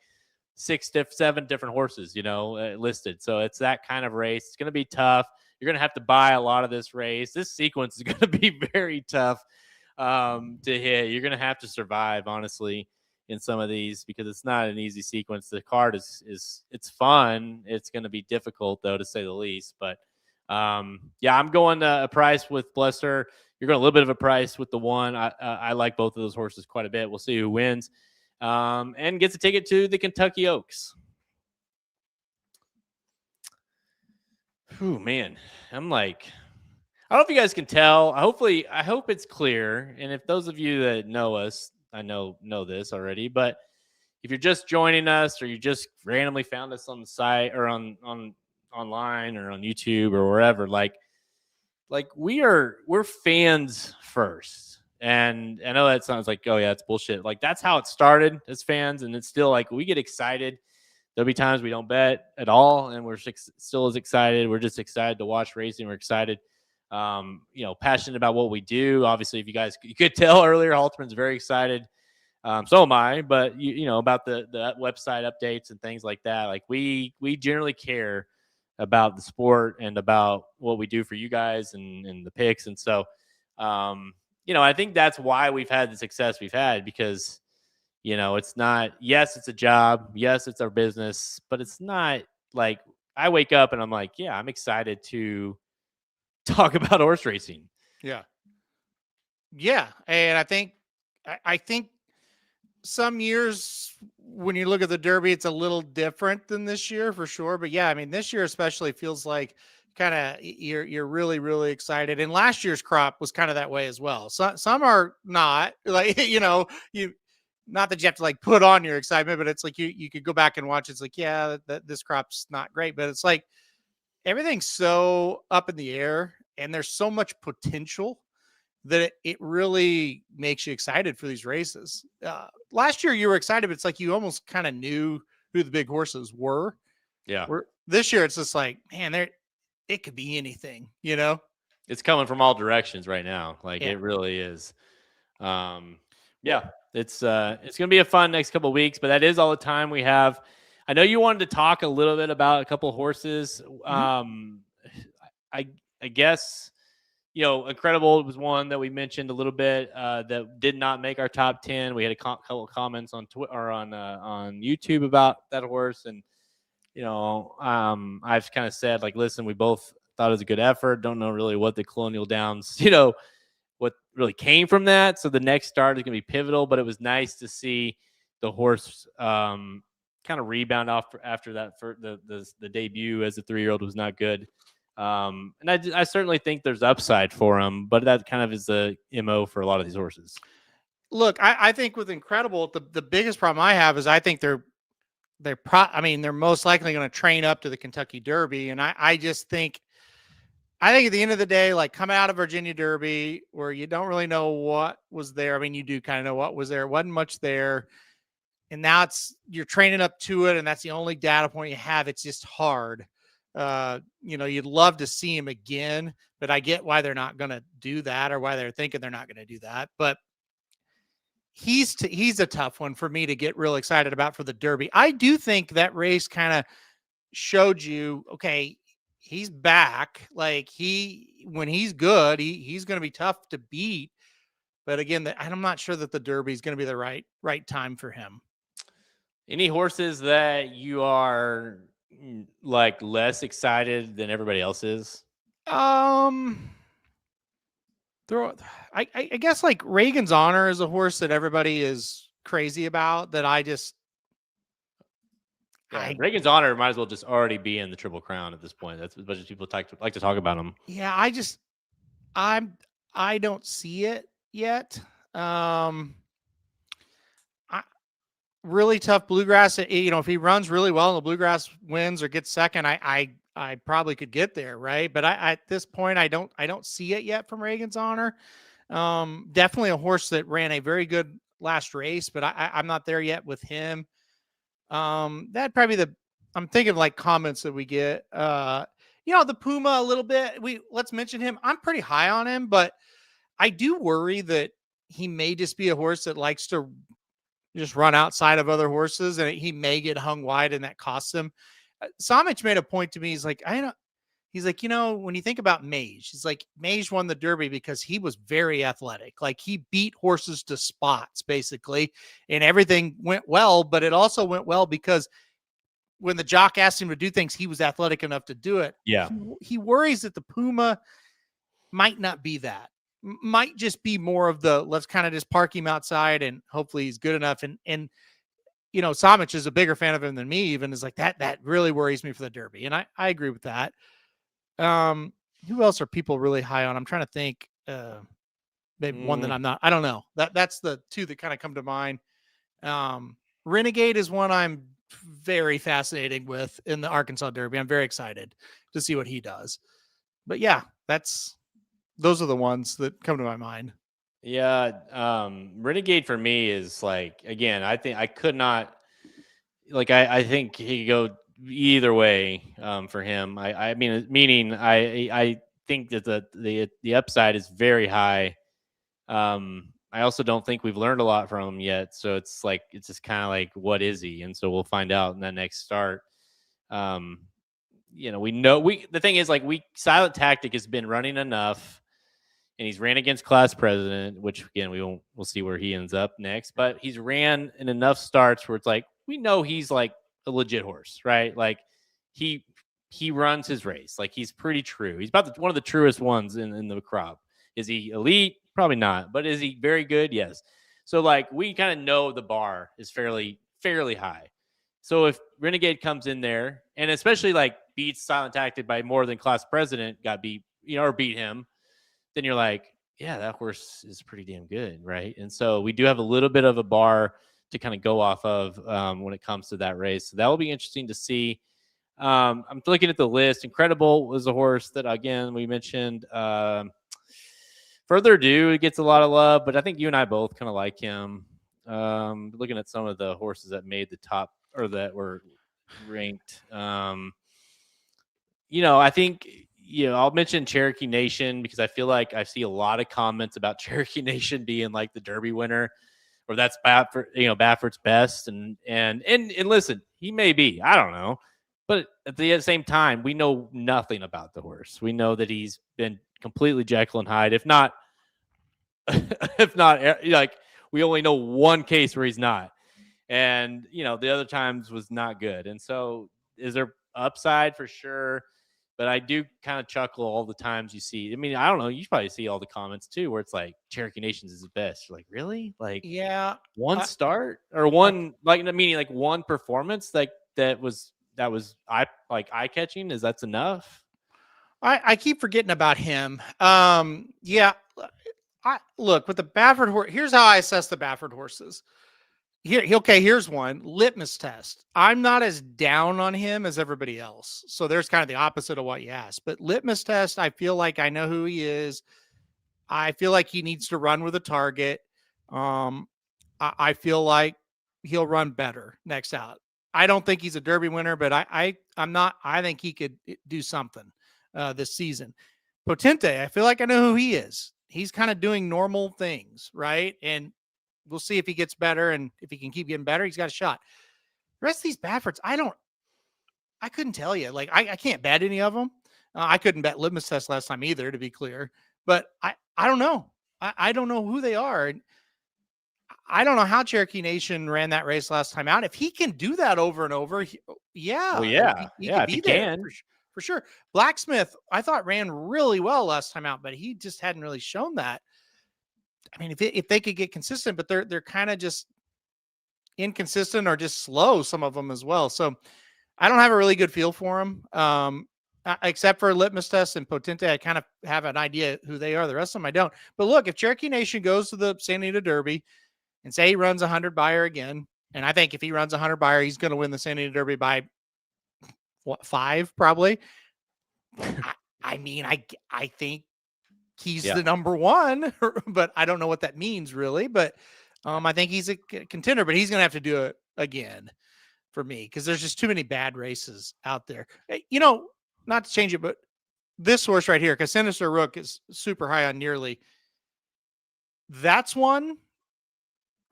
7 different horses, listed. So it's that kind of race. It's going to be tough. You're going to have to buy a lot of this race. This sequence is going to be very tough to hit. You're going to have to survive, honestly, in some of these, because it's not an easy sequence. The card is it's fun. It's going to be difficult, though, to say the least. But I'm going a price with Blesser. You're going a little bit of a price with the 1. I like both of those horses quite a bit. We'll see who wins and gets a ticket to the Kentucky Oaks. Whew, man, I'm like, I don't know if you guys can tell. I hope it's clear. And if those of you that know us, I know this already, but if you're just joining us, or you just randomly found us on the site, or on online, or on YouTube, or wherever, like we're fans first. And I know that sounds like, oh yeah, it's bullshit. Like, that's how it started as fans, and it's still like, we get excited. There'll be times we don't bet at all, and we're still as excited. We're just excited to watch racing. We're excited, passionate about what we do. Obviously, if you could tell earlier, Halterman's very excited So am I, but you know about the website updates and things like that. Like we generally care about the sport and about what we do for you guys and the picks. And so, you know, I think that's why we've had the success we've had, because, you know, it's not, yes, it's a job. Yes, it's our business, but it's not like I wake up and I'm like, yeah, I'm excited to talk about horse racing. Yeah. Yeah. And I think some years when you look at the Derby, it's a little different than this year for sure. But yeah, I mean, this year especially feels like kind of you're really, really excited. And last year's crop was kind of that way as well. So some are not like, you not that you have to like put on your excitement, but it's like you could go back and watch. It's like, yeah, that this crop's not great, but it's like everything's so up in the air and there's so much potential that it really makes you excited for these races. Last year you were excited, but it's like you almost kind of knew who the big horses were. Yeah. This year it's just like, man, it could be anything, you know? It's coming from all directions right now. Like Yeah. it really is. Yeah, it's gonna be a fun next couple of weeks, but that is all the time we have. I know you wanted to talk a little bit about a couple of horses. I guess, you know, Incredible was one that we mentioned a little bit that did not make our top 10. We had a couple of comments on Twitter or on YouTube about that horse, and you know, I've kind of said like, listen, we both thought it was a good effort. Don't know really what the Colonial Downs, you know, what really came from that. So the next start is going to be pivotal, but it was nice to see the horse kind of rebound off after that for the debut as a 3-year-old was not good. And I certainly think there's upside for him, but that kind of is the MO for a lot of these horses. Look, I think with Incredible, the biggest problem I have is I think they're most likely going to train up to the Kentucky Derby. And I just think at the end of the day, like coming out of Virginia Derby where you don't really know what was there. I mean, you do kind of know what was there. It wasn't much there. And now you're training up to it. And that's the only data point you have. It's just hard. You'd love to see him again, but I get why they're not going to do that or why they're thinking they're not going to do that. But he's a tough one for me to get real excited about for the Derby. I do think that race kind of showed you, okay, he's back. Like when he's good, he's going to be tough to beat. But again, I'm not sure that the Derby is going to be the right time for him. Any horses that you are like less excited than everybody else is? I guess like Reagan's Honor is a horse that everybody is crazy about that Reagan's Honor might as well just already be in the Triple Crown at this point. That's as much as people like to talk about him. Yeah, I don't see it yet. Really tough bluegrass. If he runs really well and the bluegrass wins or gets second, I probably could get there, right? But at this point, I don't see it yet from Reagan's Honor. Definitely a horse that ran a very good last race, but I'm not there yet with him. That'd probably be I'm thinking of like comments that we get. The Puma a little bit. Let's mention him. I'm pretty high on him, but I do worry that he may just be a horse that likes to just run outside of other horses, and he may get hung wide, and that costs him. Samich made a point to me. He's like, when you think about Mage, he's like, Mage won the Derby because he was very athletic. Like he beat horses to spots basically, and everything went well, but it also went well because when the jock asked him to do things, he was athletic enough to do it. Yeah. He worries that the Puma might not be that. Might just be more of the let's kind of just park him outside and hopefully he's good enough. And Samich is a bigger fan of him than me, even is like that really worries me for the Derby. And I agree with that. Who else are people really high on? I'm trying to think. Maybe one that I'm not. I don't know. That's the two that kind of come to mind. Renegade is one I'm very fascinated with in the Arkansas Derby. I'm very excited to see what he does. But yeah, those are the ones that come to my mind. Yeah. Renegade for me is like, again, I think I could not like, I think he could go either way for him. I mean, I think that the upside is very high. I also don't think we've learned a lot from him yet. So it's just kind of like, what is he? And so we'll find out in that next start. The thing is, like, Silent Tactic has been running enough, and he's ran against Class President, which again we'll see where he ends up next. But he's ran in enough starts where it's like we know he's like a legit horse, right? Like he runs his race, like he's pretty true. He's about one of the truest ones in the crop. Is he elite? Probably not. But is he very good? Yes. So like we kind of know the bar is fairly high. So if Renegade comes in there and especially like beats Silent Tactic by more than Class President got beat, or beat him, then you're like, yeah, that horse is pretty damn good, right? And so we do have a little bit of a bar to kind of go off of when it comes to that race. So that will be interesting to see. I'm looking at the list. Incredible was a horse that, again, we mentioned. Further Ado, it gets a lot of love, but I think you and I both kind of like him. Looking at some of the horses that made the top or that were ranked. I think, I'll mention Cherokee Nation because I feel like I see a lot of comments about Cherokee Nation being like the Derby winner, or that's Baffert's best. And listen, he may be, I don't know. But at the same time, we know nothing about the horse. We know that he's been completely Jekyll and Hyde. If not, like we only know one case where he's not. And, the other times was not good. And so is there upside? For sure. But I do kind of chuckle all the times you see. I mean, I don't know. You probably see all the comments too, where it's like Cherokee Nations is the best. You're like, really? Like, yeah, one start or one, meaning like one performance that was eye catching. Is that's enough? I keep forgetting about him. Yeah. Look with the Baffert horse. Here's how I assess the Baffert horses. Here's one litmus test. I'm not as down on him as everybody else. So there's kind of the opposite of what you asked. But litmus test, I feel like I know who he is. I feel like he needs to run with a target. I feel like he'll run better next out. I don't think he's a Derby winner, but I'm not. I think he could do something this season. Potente, I feel like I know who he is. He's kind of doing normal things, right? And we'll see if he gets better, and if he can keep getting better, he's got a shot. The rest of these Bafferts, I couldn't tell you. Like, I can't bet any of them. I couldn't bet litmus test last time either, to be clear. But I don't know. I don't know who they are. And I don't know how Cherokee Nation ran that race last time out. If he can do that over and over, he can. For sure. Blacksmith, I thought ran really well last time out, but he just hadn't really shown that. I mean, if they could get consistent, but they're kind of just inconsistent or just slow, some of them as well. So I don't have a really good feel for them, except for litmus test and Potente. I kind of have an idea who they are. The rest of them I don't. But look, if Cherokee Nation goes to the Santa Anita Derby and say he runs 100 buyer again, and I think if he runs 100 buyer, he's going to win the Santa Anita Derby by 5 probably. I mean, I think he's the number one, but I don't know what that means really. But I think he's a contender, but he's going to have to do it again for me because there's just too many bad races out there. Not to change it, but this horse right here, because Sinister Rook is super high on Nearly. That's one.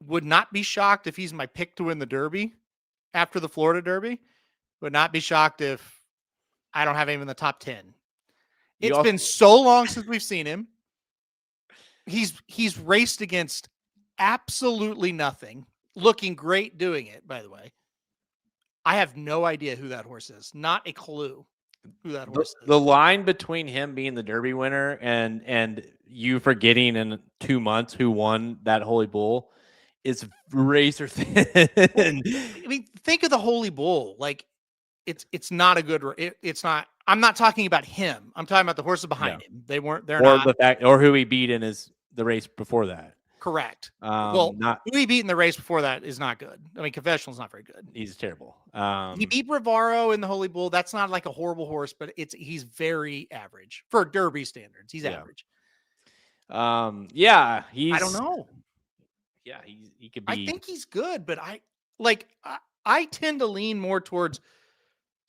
Would not be shocked if he's my pick to win the Derby after the Florida Derby. Would not be shocked if I don't have him in the top 10. It's been so long since we've seen him. He's raced against absolutely nothing, looking great doing it, by the way. I have no idea who that horse is. Not a clue who that horse is. The line between him being the Derby winner and you forgetting in 2 months who won that Holy Bull is razor thin. I mean, think of the Holy Bull. Like, it's not a good. It's not. I'm not talking about him. I'm talking about the horses behind him. They're not. The fact, or who he beat in the race before that. Correct. Who he beat in the race before that is not good. I mean, Confessional's not very good. He's terrible. He beat Brevaro in the Holy Bull. That's not like a horrible horse, but he's very average for Derby standards. He's average. I don't know. Yeah, he could be. I think he's good, but I tend to lean more towards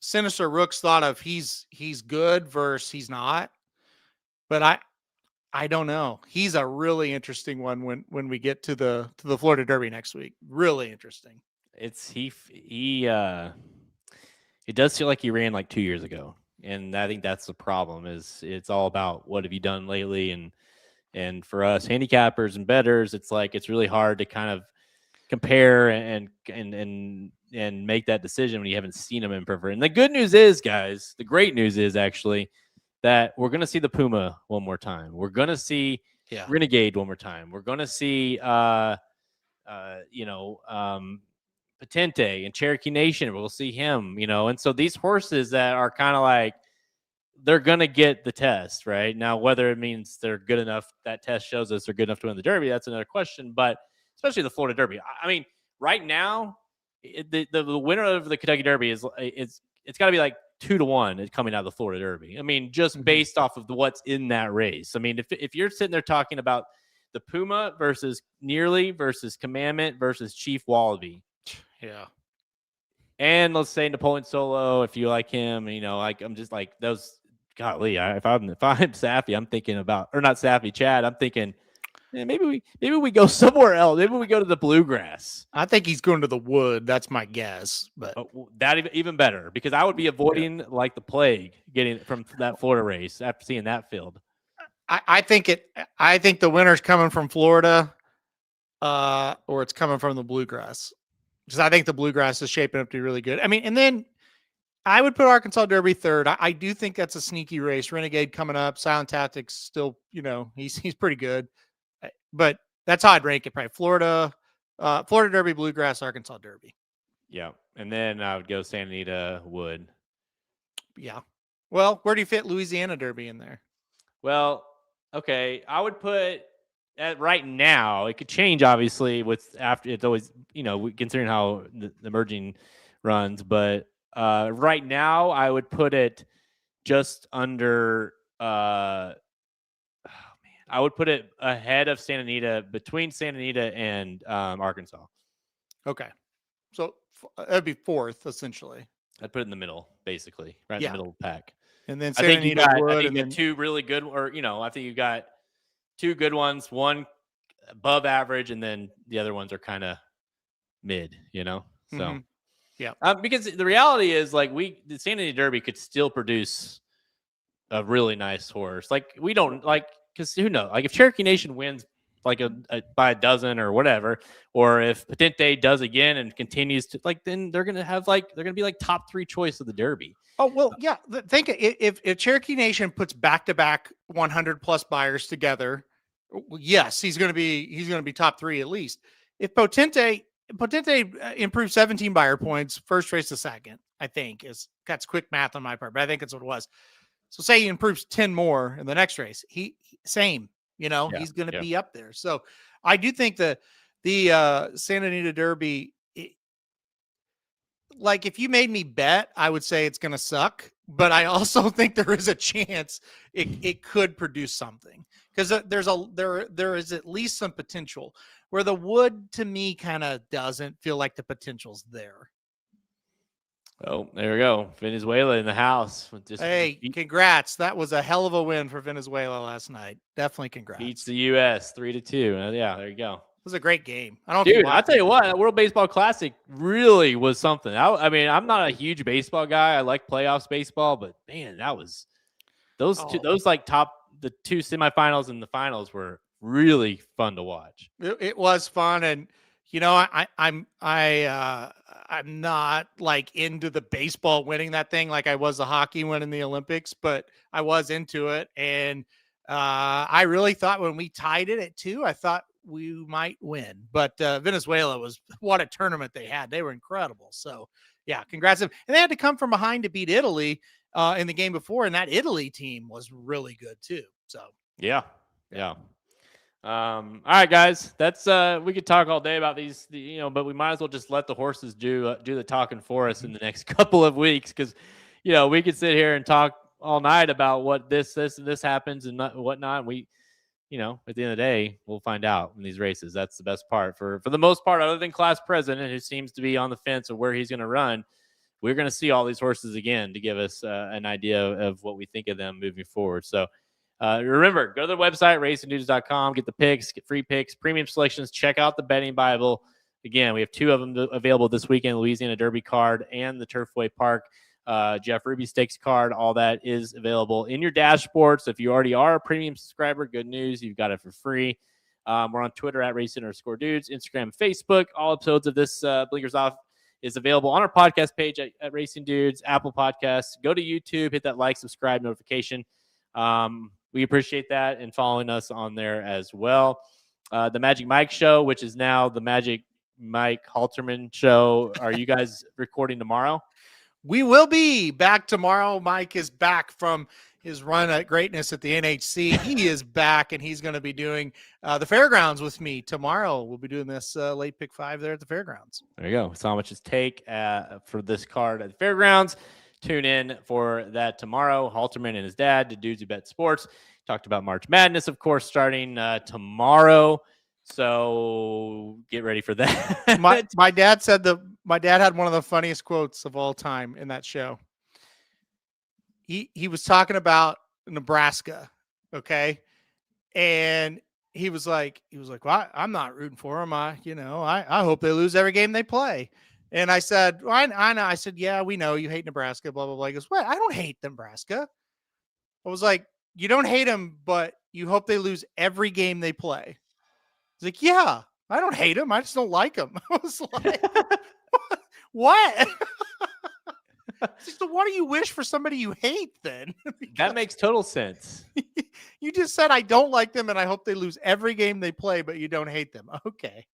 Sinister Rook's thought of he's good versus he's not. But I don't know. He's a really interesting one when we get to the Florida Derby next week. Really interesting. It does feel like he ran like 2 years ago, and I think that's the problem. Is it's all about what have you done lately, and for us handicappers and bettors, it's like it's really hard to kind of compare and make that decision when you haven't seen him in person. And the good news is, guys, the great news is actually that we're going to see the Puma one more time. We're going to see Renegade one more time. We're going to see, Potente and Cherokee Nation. We'll see him, and so these horses that are kind of like, they're going to get the test right now, whether it means they're good enough. That test shows us they're good enough to win the Derby. That's another question, but especially the Florida Derby. I mean, right now, the winner of the Kentucky Derby it's got to be like 2-1 coming out of the Florida Derby. I mean, just based off of what's in that race. I mean, if you're sitting there talking about the Puma versus Nearly versus Commandment versus Chief Wallaby, and let's say Napoleon Solo, if you like him, like I'm just like those. Golly, if I'm Saffy, I'm thinking about, or not Saffy, Chad. I'm thinking, maybe we go somewhere else. Maybe we go to the Bluegrass. I think he's going to the Wood. That's my guess. But that even better, because I would be avoiding like the plague getting from that Florida race after seeing that field. I think the winner's coming from Florida, or it's coming from the Bluegrass, because I think the Bluegrass is shaping up to be really good. I mean, and then I would put Arkansas Derby third. I do think that's a sneaky race. Renegade coming up. Silent Tactics still, he's pretty good. But that's how I'd rank it. Probably Florida Derby, Bluegrass, Arkansas Derby. Yeah. And then I would go Santa Anita, Wood. Yeah. Well, where do you fit Louisiana Derby in there? Well, okay. I would put right now, it could change obviously after it's always, considering how the emerging runs, but right now, I would put it just under. I would put it ahead of Santa Anita, between Santa Anita and Arkansas. Okay, so that'd be fourth essentially. I'd put it in the middle, basically, right in the middle of the pack. And then Santa Anita Wood, I think you got two really good, I think you got two good ones, one above average, and then the other ones are kind of mid. So. Mm-hmm. Yeah, because the reality is, like, the Santa Anita Derby could still produce a really nice horse. Like, we don't because who knows? Like, if Cherokee Nation wins like by a dozen or whatever, or if Potente does again and continues to then they're gonna be like top 3 choice of the Derby. Oh well, yeah. Think if Cherokee Nation puts back-to-back 100+ buyers together, yes, he's gonna be top 3 at least. If Potente improved 17 buyer points, first race to second, I think that's quick math on my part, but I think that's what it was. So say he improves 10 more in the next race, same, he's going to be up there. So I do think the Santa Anita Derby, if you made me bet, I would say it's going to suck, but I also think there is a chance it could produce something, because there is at least some potential. Where the Wood, to me, kind of doesn't feel like the potential's there. Oh, there we go. Venezuela in the house. Hey, congrats. That was a hell of a win for Venezuela last night. Definitely congrats. Beats the U.S. 3-2. Yeah, there you go. It was a great game. I'll tell you what, that World Baseball Classic really was something. I mean, I'm not a huge baseball guy. I like playoffs baseball, but man, that was the two semifinals and the finals were really fun to watch. It was fun, and I'm not into the baseball winning that thing like I was the hockey winning the Olympics, but I was into it, and I really thought when we tied it at 2, I thought we might win. But Venezuela what a tournament they had. They were incredible. So yeah, congrats. And they had to come from behind to beat Italy in the game before, and that Italy team was really good too. So yeah. All right, guys, that's we could talk all day about these, but we might as well just let the horses do the talking for us in the next couple of weeks, because we could sit here and talk all night about what this happens and whatnot. We, at the end of the day, we'll find out in these races. That's the best part for the most part, other than Class President, who seems to be on the fence of where he's going to run. We're going to see all these horses again to give us an idea of what we think of them moving forward. So Remember, go to the website, racingdudes.com, get the picks, get free picks, premium selections, check out the betting Bible. Again, we have 2 of them available this weekend, Louisiana Derby card and the Turfway Park Jeff Ruby Stakes card. All that is available in your dashboard. So if you already are a premium subscriber, good news, you've got it for free. We're on Twitter at Racing_Dudes, Instagram, Facebook. All episodes of this Blinkers Off is available on our podcast page at Racing Dudes, Apple Podcasts. Go to YouTube, hit that like, subscribe, notification. We appreciate that and following us on there as well. The Magic Mike Show, which is now the Magic Mike Halterman Show. Are you guys recording tomorrow? We will be back tomorrow. Mike is back from his run at greatness at the NHC. He is back, and he's going to be doing the fairgrounds with me tomorrow. We'll be doing this late pick 5 there at the fairgrounds. There you go. So how much is take for this card at the fairgrounds? Tune in for that tomorrow. Halterman and his dad, the Dudes Who Bet Sports, talked about March Madness, of course, starting tomorrow. So get ready for that. my dad said my dad had one of the funniest quotes of all time in that show. He was talking about Nebraska, okay, and he was like, well, I'm not rooting for them. I hope they lose every game they play. And I said, well, I know. I said, yeah, we know you hate Nebraska, blah blah blah. He goes, what? I don't hate Nebraska. I was like, you don't hate them, but you hope they lose every game they play. He's like, yeah, I don't hate them. I just don't like them. I was like, what? So why do you wish for somebody you hate then? That makes total sense. You just said, I don't like them and I hope they lose every game they play, but you don't hate them. Okay.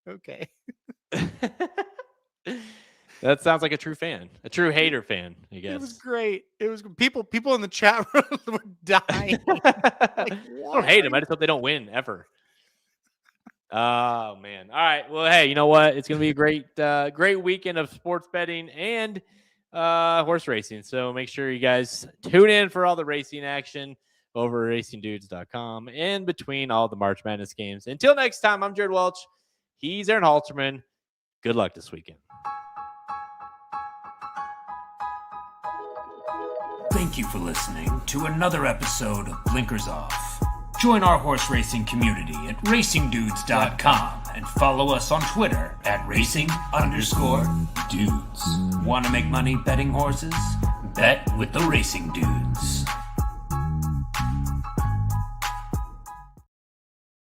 That sounds like a true fan, a true hater fan, I guess. It was great. It was people in the chat room were dying. Like, I don't hate them. I just hope they don't win ever. Oh man. All right. Well, hey, you know what? It's going to be a great weekend of sports betting and horse racing. So make sure you guys tune in for all the racing action over at racingdudes.com and between all the March Madness games. Until next time, I'm Jared Welch. He's Aaron Halterman. Good luck this weekend. Thank you for listening to another episode of Blinkers Off. Join our horse racing community at racingdudes.com and follow us on Twitter at racing_dudes. Want to make money betting horses? Bet with the Racing Dudes.